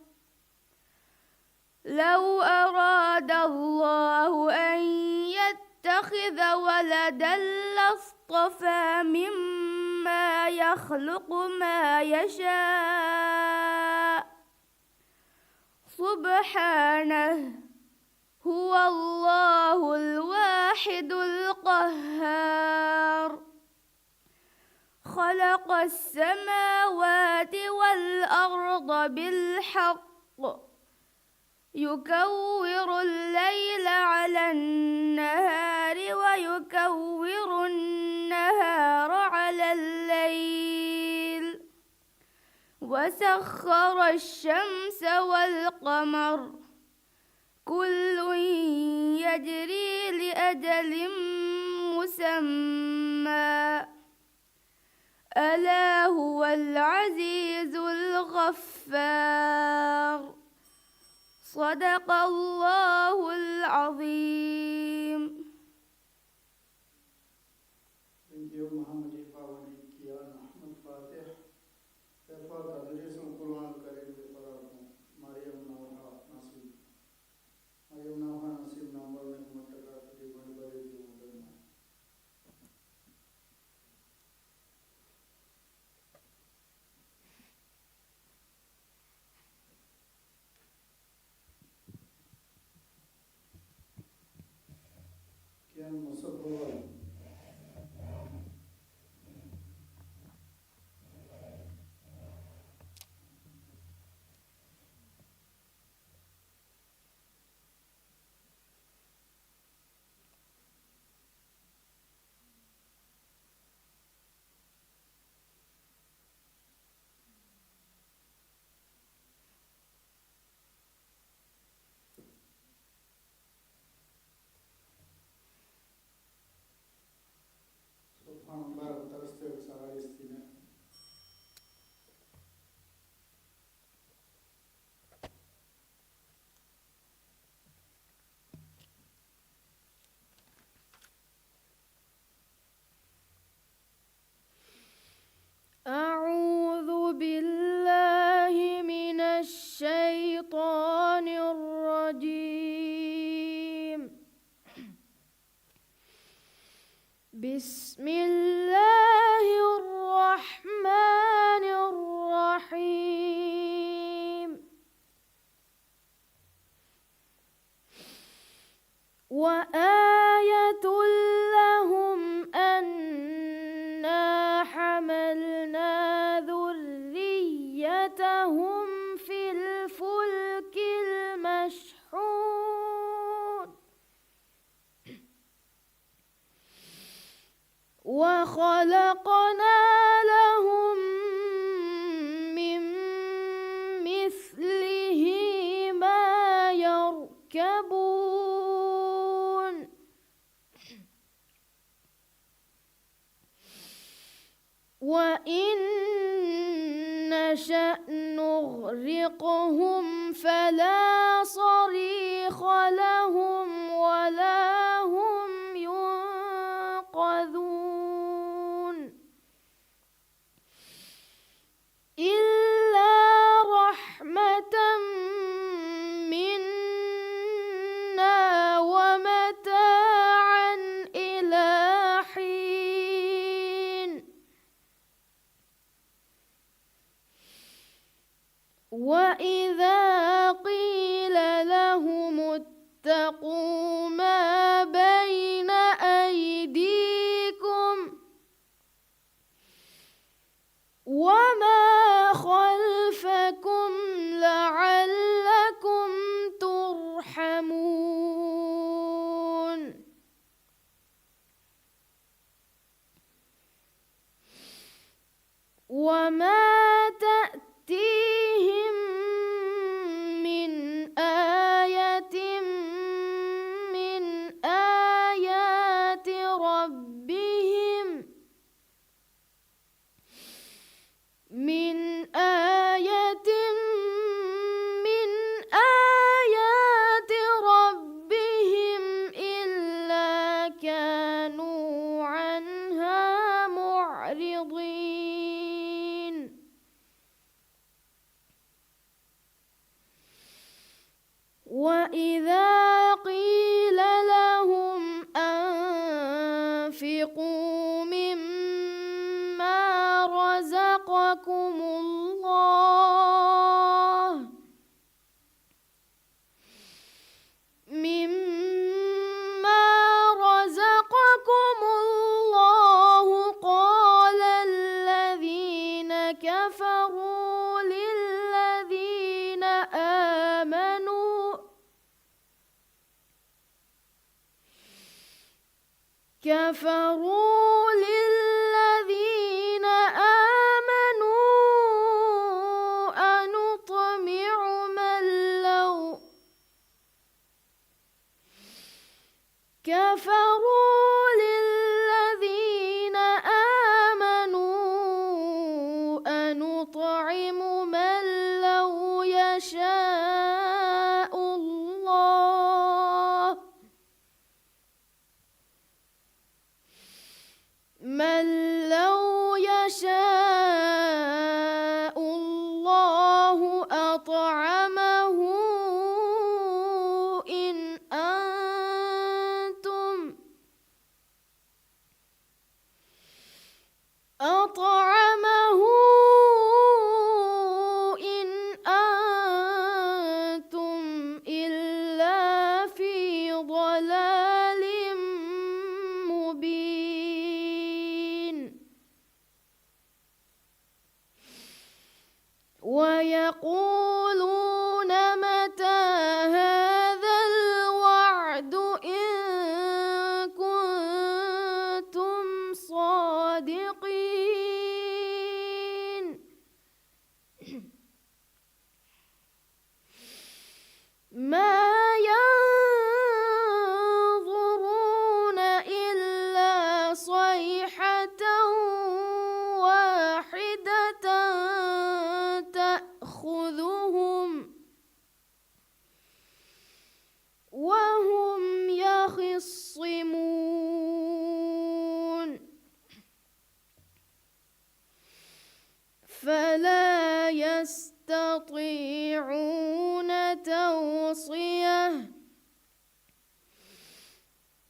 لو أراد الله أن يتخذ ولدا لاصطفى مما يخلق ما يشاء سبحانه هو الله الواحد القهار. خلق السماوات والأرض بالحق يكور الليل على النهار ويكور النهار على الليل وسخر الشمس والقمر كل يجري لأجل مسمى ألا هو العزيز الغفار. صدق الله العظيم. Thank Muhammad Ifawani Kian Ahmad Fatih. Therefore, tadris al-Quran al-Karim bi-Farakum Maryam Nawha Nasib. Maryam Nawha Nasib number में मुतका की बड़ी बड़ी जो मुदन्ना. وآية لهم أنا حملنا ذريتهم في الفلك المشحون وخلقنا لهم من مثله ما يركبون وإن نشأ نغرقهم فلا صريخ لهم ولا هم ينقذون إلا رحمة منا ومتاعا إلى حين وإذا قيل لهم اتقوا ما بين أيديكم وما خلفكم لعلكم ترحمون وما تأتيهم من آية من آيات ربهم إلا كانوا عنها معرضين وإذا قيل لهم أنفقوا مما رزقكم الله قال الذين كفروا للذين آمنوا أنطمع من لو يشاء الله أطعمه إن أنتم إلا في ضلال مبين ويقولون متى هذا الوعد إن كنتم صادقين ما ينظرون إلا صيحة واحدة تأخذهم وهم يخصمون فلا يستطيعون توصية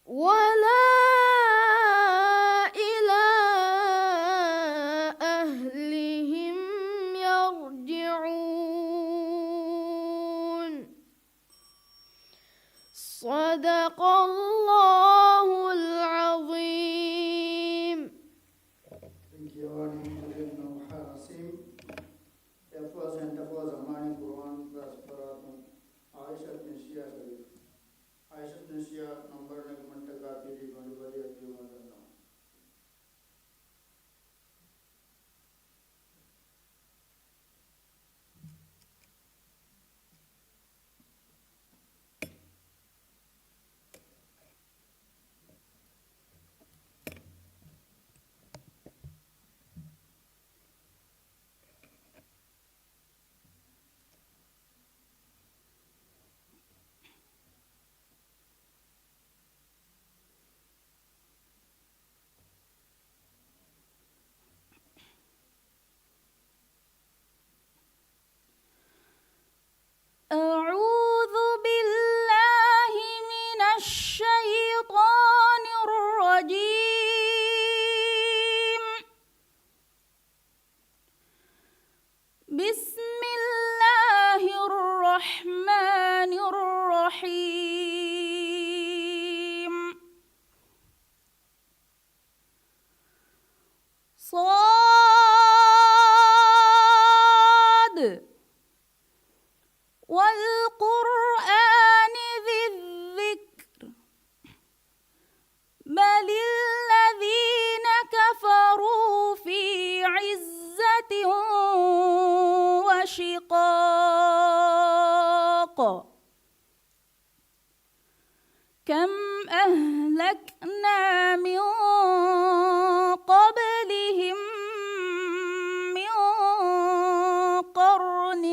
ولا إلى أهلهم يرجعون صدق الله العظيم. Thank you, Hasim. Tafwa zamani Quran class paratum Aisha Nishia Sharif. Aisha Nishia number Nagmantaka Tiri Bandubari Adimadana. أعوذ بالله من الشيطان الرجيم. بسم الله الرحمن الرحيم. صاد والقرآن ذي الذكر بل الذين كفروا في عزة وشقاق. كم أهلكنا من قبلهم من قرن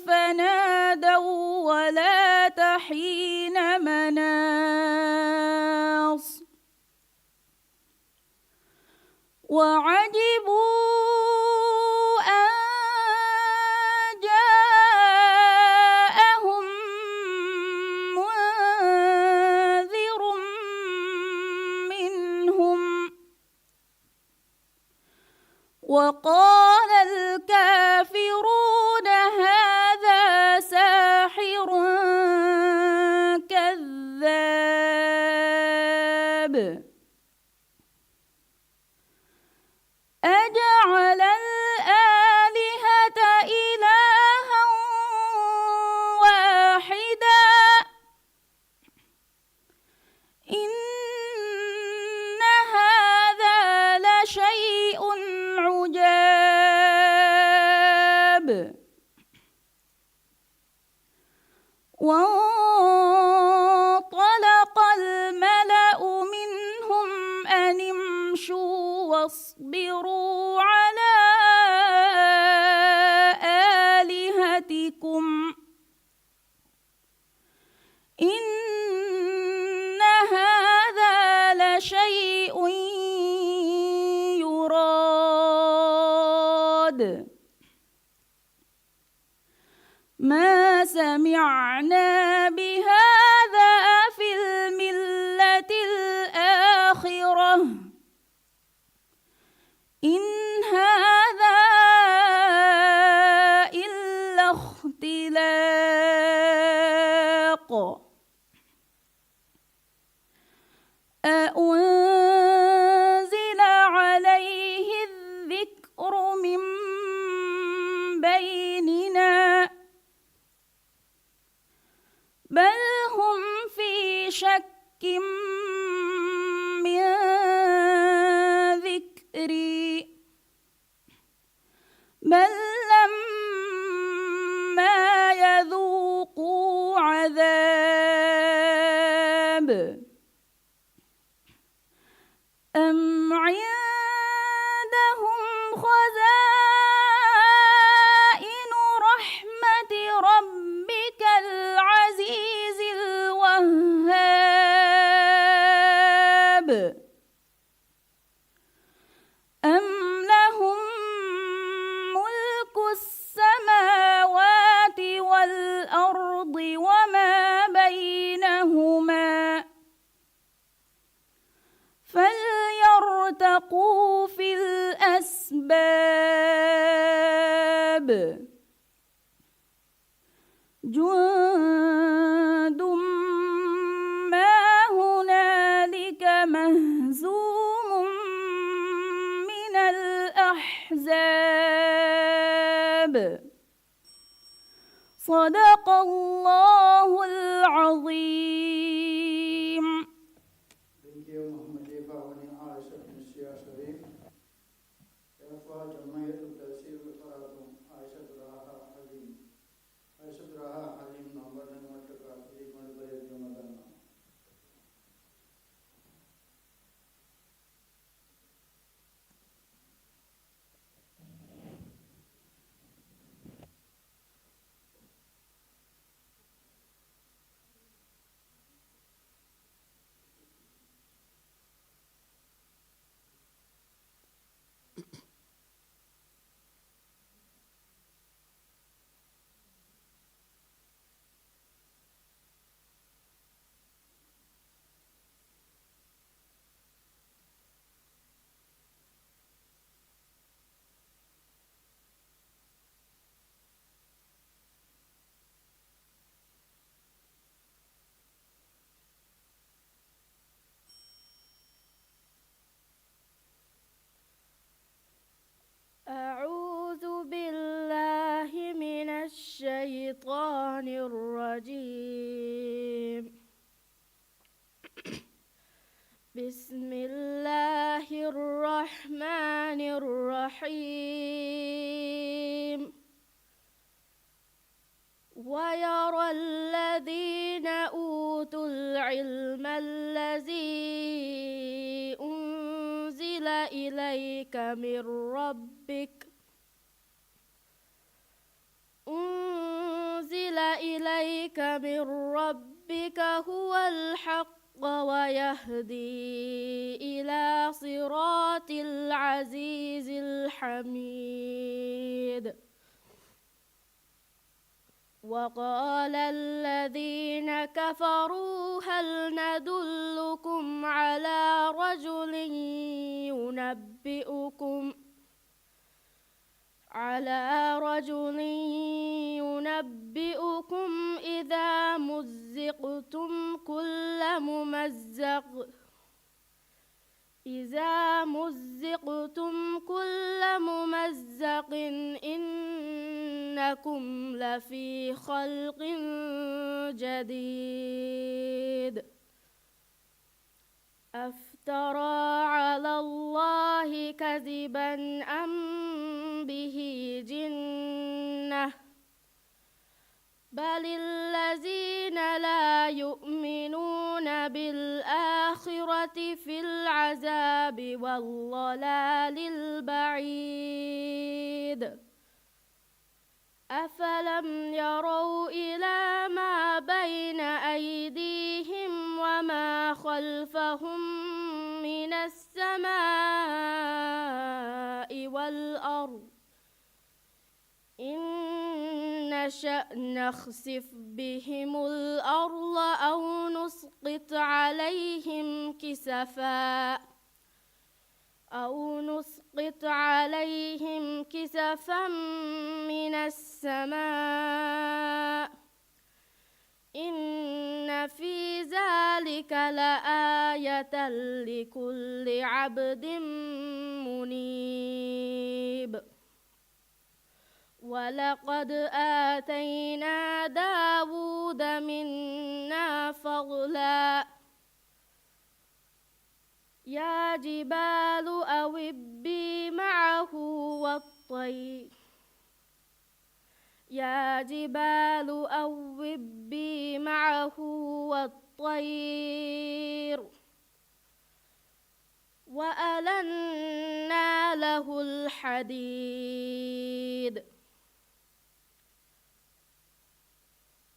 فنادوا ولا تحين مناص. وعجبوا أن جاءهم منذر منهم وقال الكافرون هذا ساحر كذاب. أجعل الآلهة إلها واحدا إن هذا لشيء عجاب. وانطلق الملأ منهم أن امشوا واصبروا على آلهتكم إن هذا لشيء يراد. ما سمعنا بهذا في الملة الآخرة إن هذا إلا اختلاق. أأنزل عليه الذكر من بيننا بل هم في شك من ذكري بل لما يذوقوا عذاب. أم عندهم خزائن رحمة ربك العزيز الوهاب وارتقوا في الأسباب جند ما هنالك مهزوم من الأحزاب صدق الله العظيم. Thank you, Muhammad Jefa wani Aisha Mishya Sharif. Yafa Jamaiyatul Tafsir Qaratum Aisha Raha Halim. Aisha Raha Halim number and Mataka Liman Bare Ramadan. أعوذ بالله من الشيطان الرجيم. بسم الله الرحمن الرحيم. ويرى الذين أوتوا العلم الذي أنزل إليك من ربك هو الحق ويهدي إلى صراط العزيز الحميد. وقال الذين كفروا هل ندلكم على رجل ينبئكم إذا مزقتم كل ممزق إنكم لفي خلق جديد. أفترى على الله كذبا أم به جنة بل الذين لا يؤمنون بالآخرة في العذاب والضلال البعيد. أفلم يروا إلى ما بين أيديهم وما خلفهم من السماء والأرض إن نشأ نخسف بهم الأرض أو نسقط عليهم كسفا من السماء إن في ذلك لآية لكل عبد منيب. ولقد آتينا داود منا فضلا يا جبال أوبي معه والطير وألنا له الحديد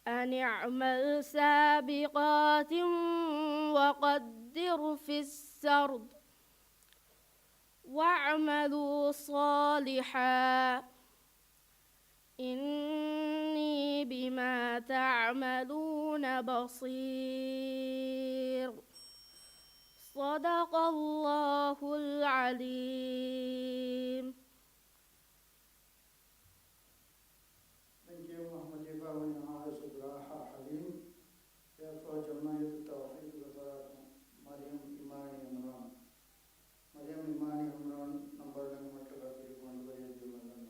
أن اعمل سابقات وقدر في السرد واعملوا صالحا إني بما تعملون بصير. صدق الله العليم. Thank you, Muhammad Jiba, wa Nihaya Subraha Halim. Therefore, Jama'at Tawheed Gujarat, Mariam Imani Imran. Mariam Imani Imran, number one matter of one way of the Madonna.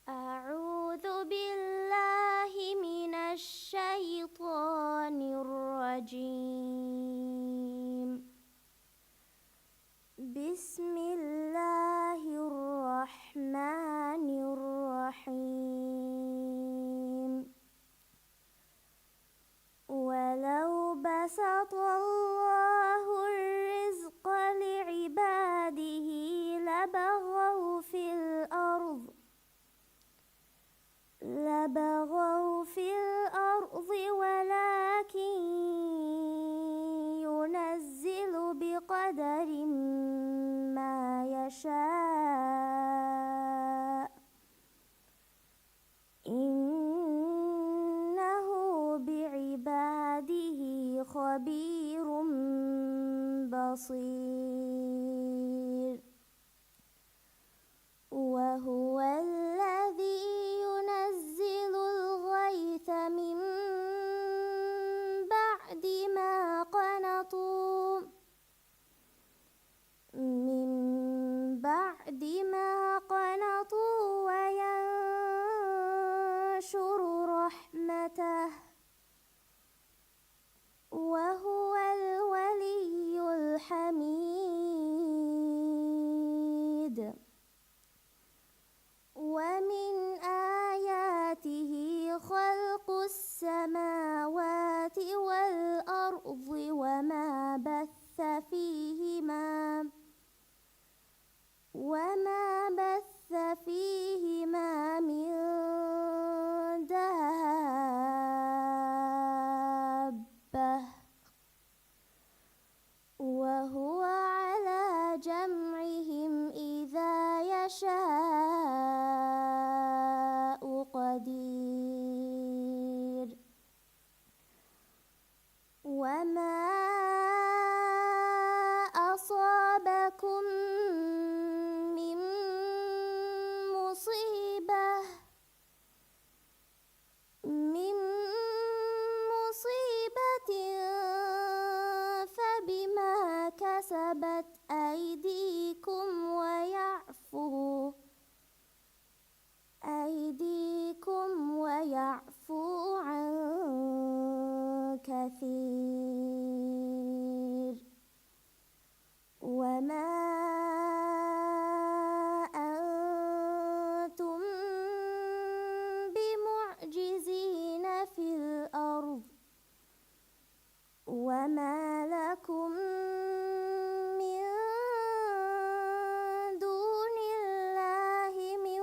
أعوذ بالله من الشيطان الرجيم. بسم الله الرحمن الرحيم. ولو بسط الله الرزق لعباده لبغوا في الأرض ولكن ينزل بقدر ما يشاء إنه بعباده خبير بصير. وهو الذي ينزل الغيث من بعد ما قنطوا وينشر رحمته. وهو الولي الحميد. ومن آياته خلق السماوات والأرض وما بث فيهما من دابة. وهو على جمعهم إذا يشاء قدير. وما أصابكم من مصيبة فبما كسبت أيديكم ويعفو عن كثير. وما أنتم بمعجزين في الأرض وما لكم من دون الله من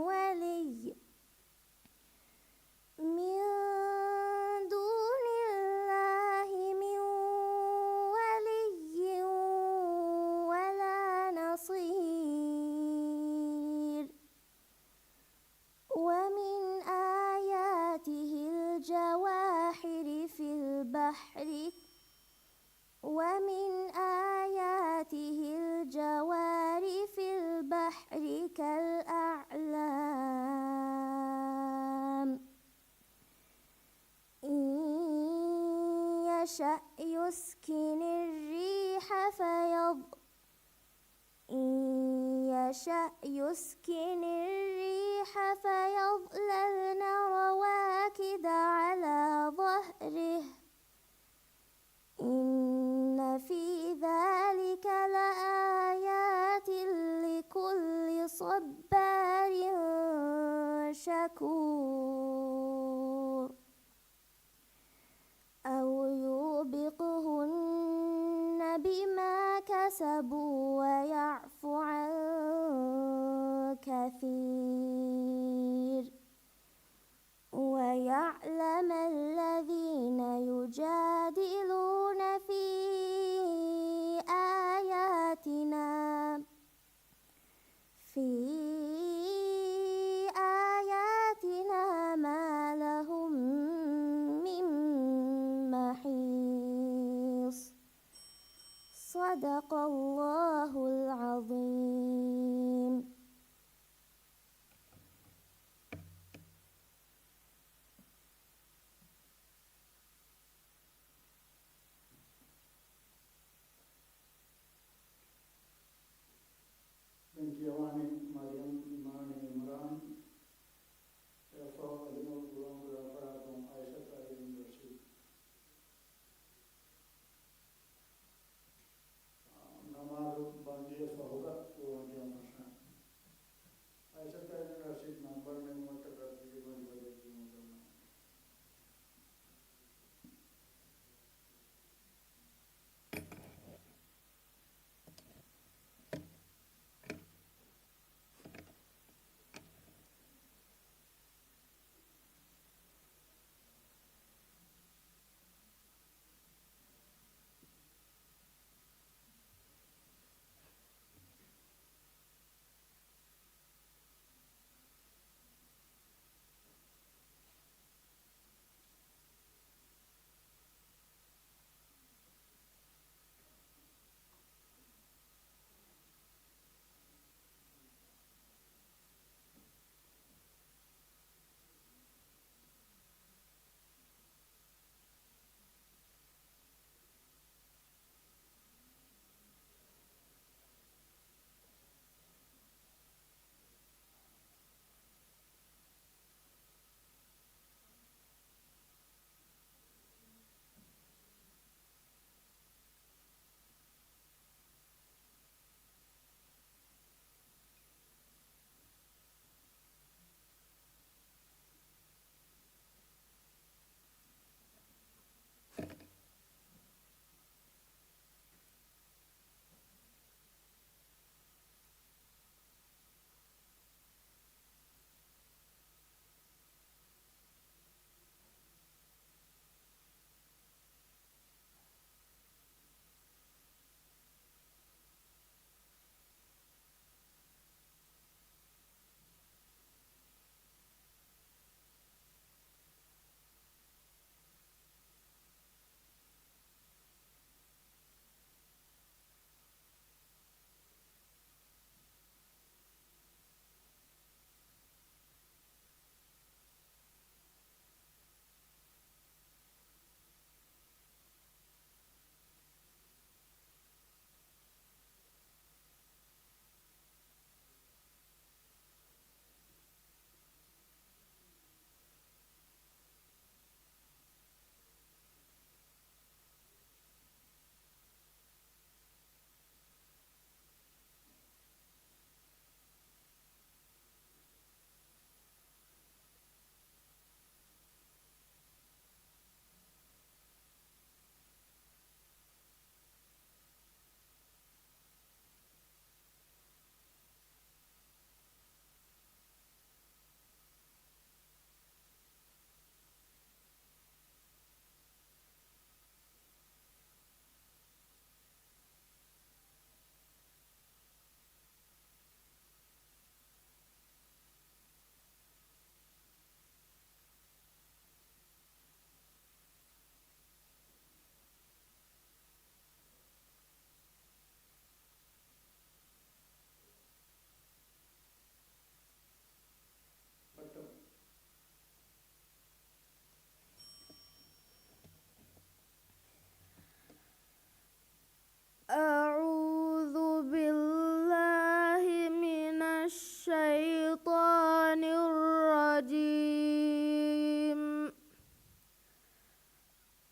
ولي ولا نصير. ومن آياته الجواهر في البحر كالأعلام. إن يشأ يسكن الريح إن يشأ يسكن الريح فيظللن رواكد على ظهره إن في ذلك لآيات لكل صبار شكور أو يوبقهن بما كسبوا ويعفو عن كثير ويعلم الذين يجادلون في آياتنا ما لهم من محيص صدق الله العظيم. بنت يواني مريم إيمان إمران يرفع علم القرآن ورفعتهم عائشة علم رشيد نماز بندية فهورة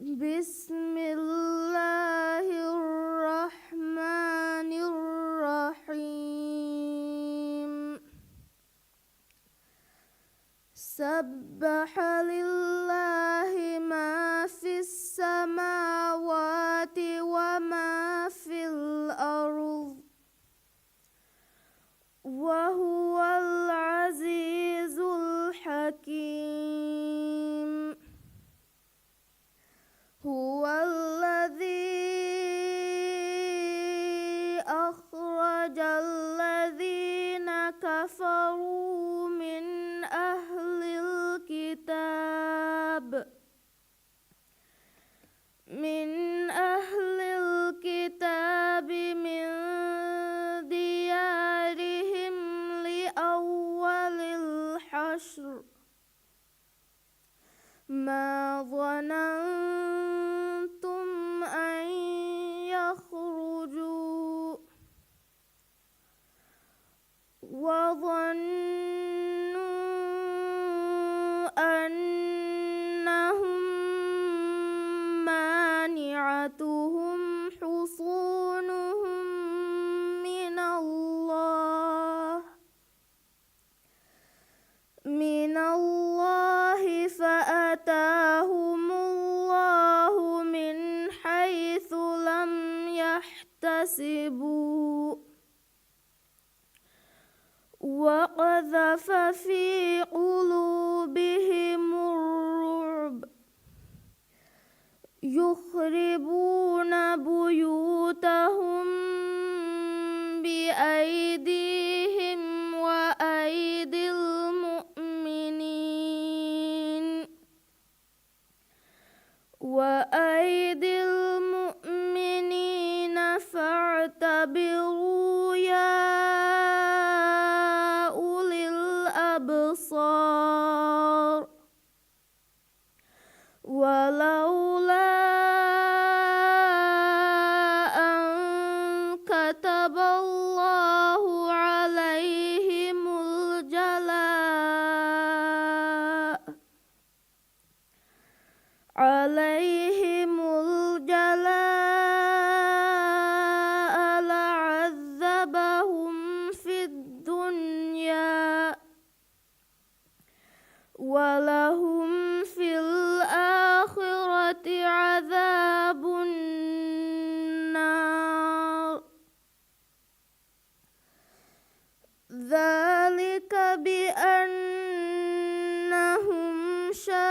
بسم الله الرحمن الرحيم سبح لله ما في السماوات وما في الأرض وهو العزيز الحكيم هو الذي أخرج الذين كفروا من أهل الكتاب من ديارهم لأول الحشر ما ظننتم أن يخرجوا وظنوا أنهم مانعتهم حصونهم من الله فأتاهم الله من حيث لم يحتسبوا وقذف في قلوبهم الرعب يخربون بيوتهم بأيديهم وأيدي المؤمنين فاعتبروا يا أولي الأبصار ولولا أن كتب الله عليهم الجلاء لعذبهم في الدنيا ولهم في الآخرة عذاب النار ذلك بأنهم شاقوا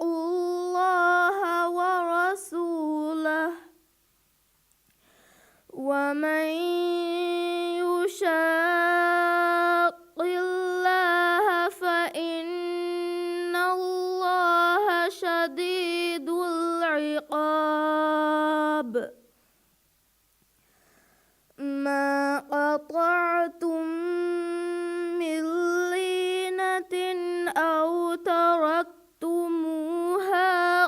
الله ورسوله ومن يشاق الله فإن الله شديد العقاب ما قطعتم من لينة أو تركتموها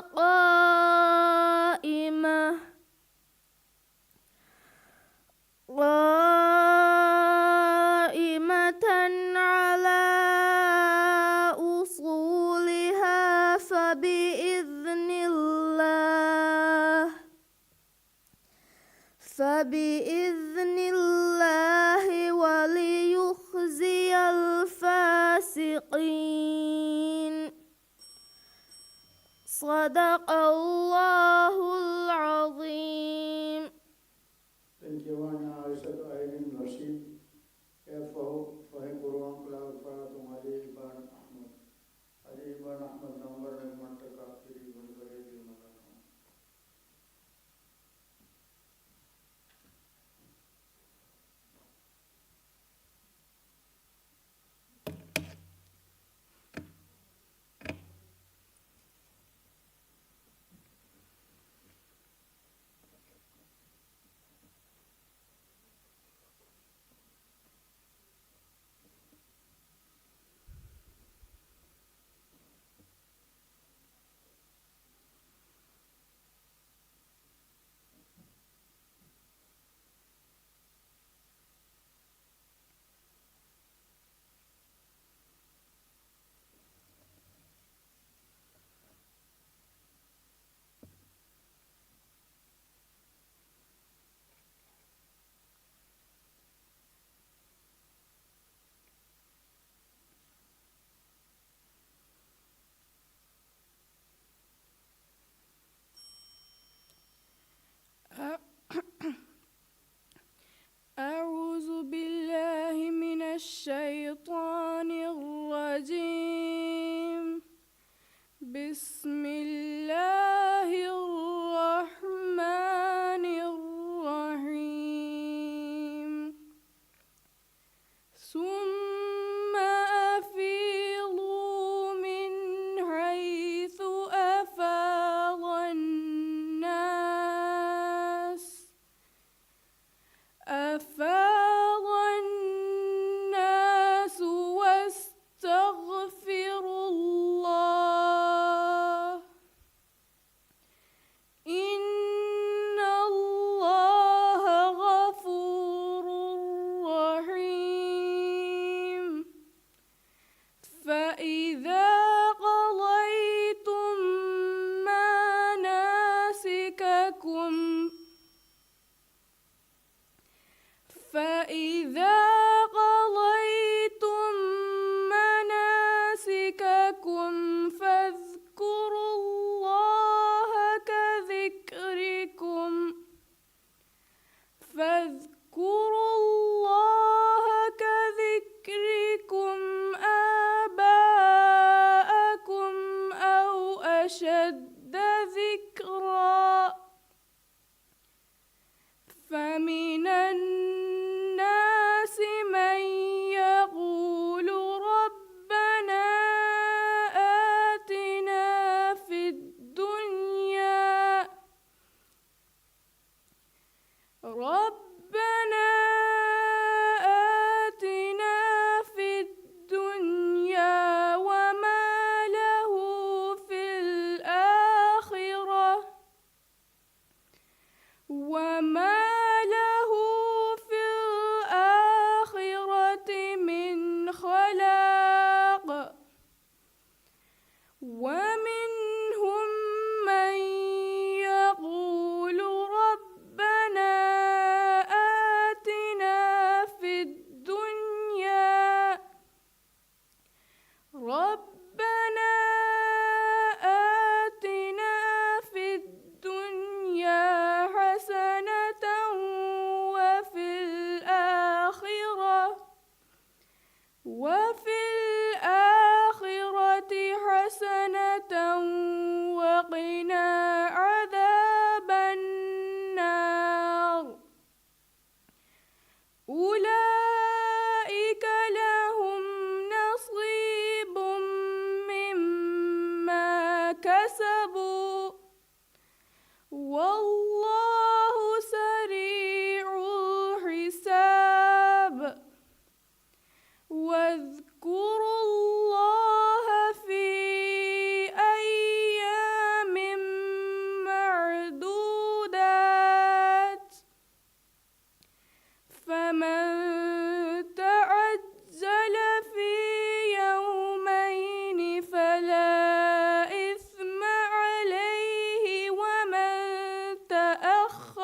قائمة على أصولها فبإذن الله وليخزي الفاسقين صدق الله العظيم. Thank you, Ana Aisha Irene Rashid. Fahim Quran Cloud Faratum Ali Ibn Ahmad. Ali Ibn Ahmad number Mataka Kiri Bulgari Malaka. بسم الله الرحمن الرحيم ثم أفيضوا من حيث أفاض الناس واستغفروا الله إن الله غفور رحيم فإذا قضيتم مناسككم فاذكروا الله كذكركم آباءكم أو أشد ذكرا فمن الناس من يقول ربنا آتنا في الدنيا وما له في الآخرة من خلاق ومنهم من يقول ربنا آتنا في الدنيا حسنة وفي الآخرة حسنة وقنا عذاب النار أولئك لهم نصيب مما كسبوا والله سريع الحساب واذكروا الله في أيام معدودات فمن تعجل في يومين فلا إثم عليه ومن تأخر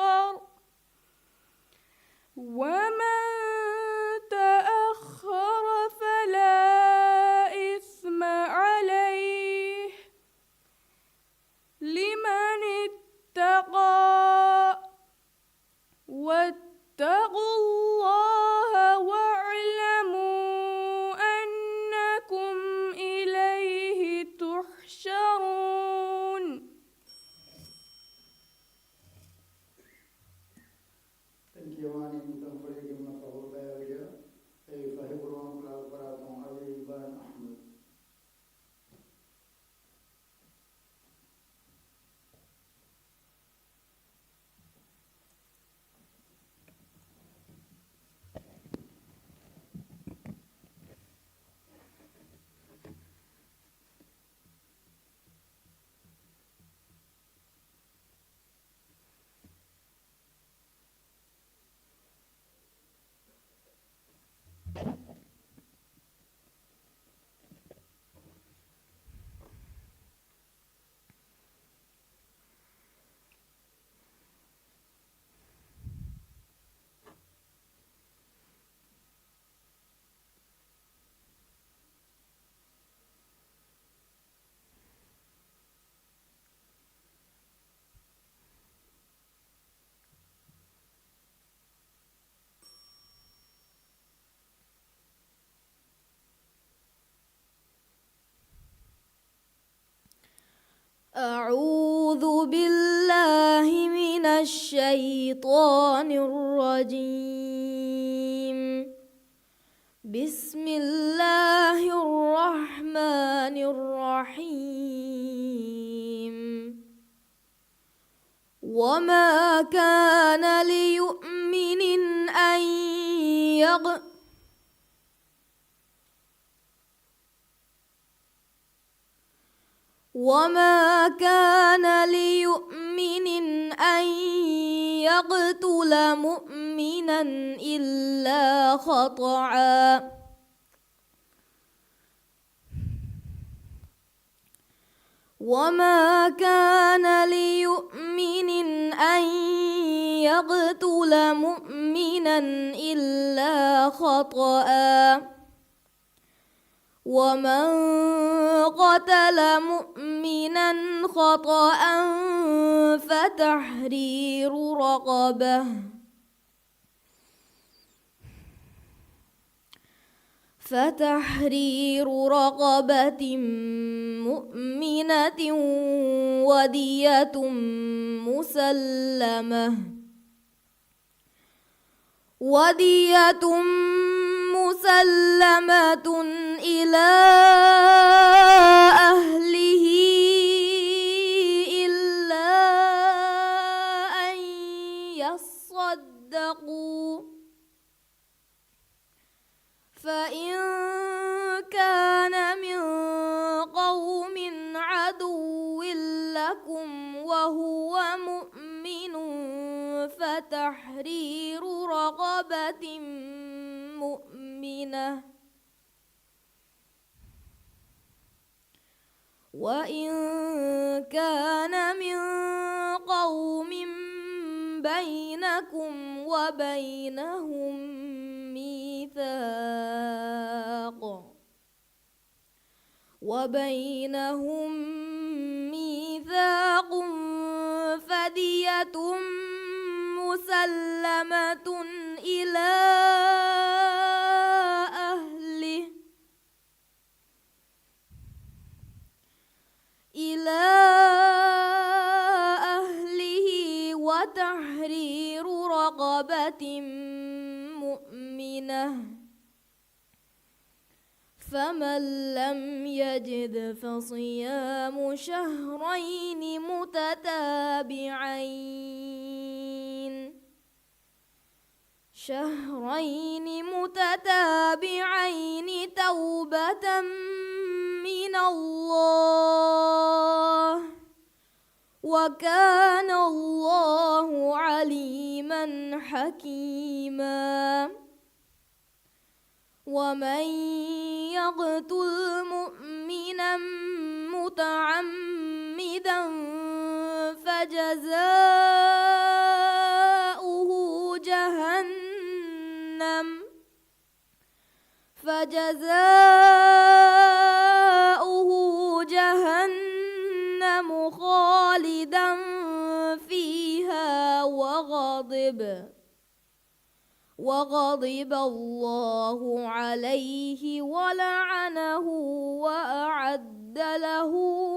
أعوذ بالله من الشيطان الرجيم. بسم الله الرحمن الرحيم. وما كان ليؤمن أن يقتل مؤمنا إلا خطأ. وما كان ليؤمن أن يقتل مؤمنا إلا خطأ. ومن قتل مؤمنا خطأ فتحرير رقبة مؤمنة ودية مسلمة إلى أهله إلا أن يصدقوا، فإن كان من قوم عدو لكم وهو مؤمن فتحرير رقبة مؤمنة، وإن كان من قوم بينكم وبينهم ميثاق فدية مسلمة إلى أهله وتحرير رقبة مؤمنة. فمن لم يجد فصيام شهرين متتابعين توبة من الله، وكان الله عليما حكيما. ومن يقتل مؤمنا متعمدا فجزاؤه جهنم خالدا فيها وغضب الله عليه ولعنه وأعد له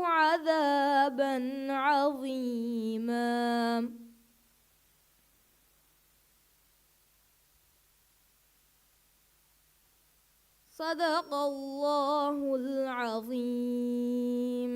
عذابا عظيما. صدق الله العظيم.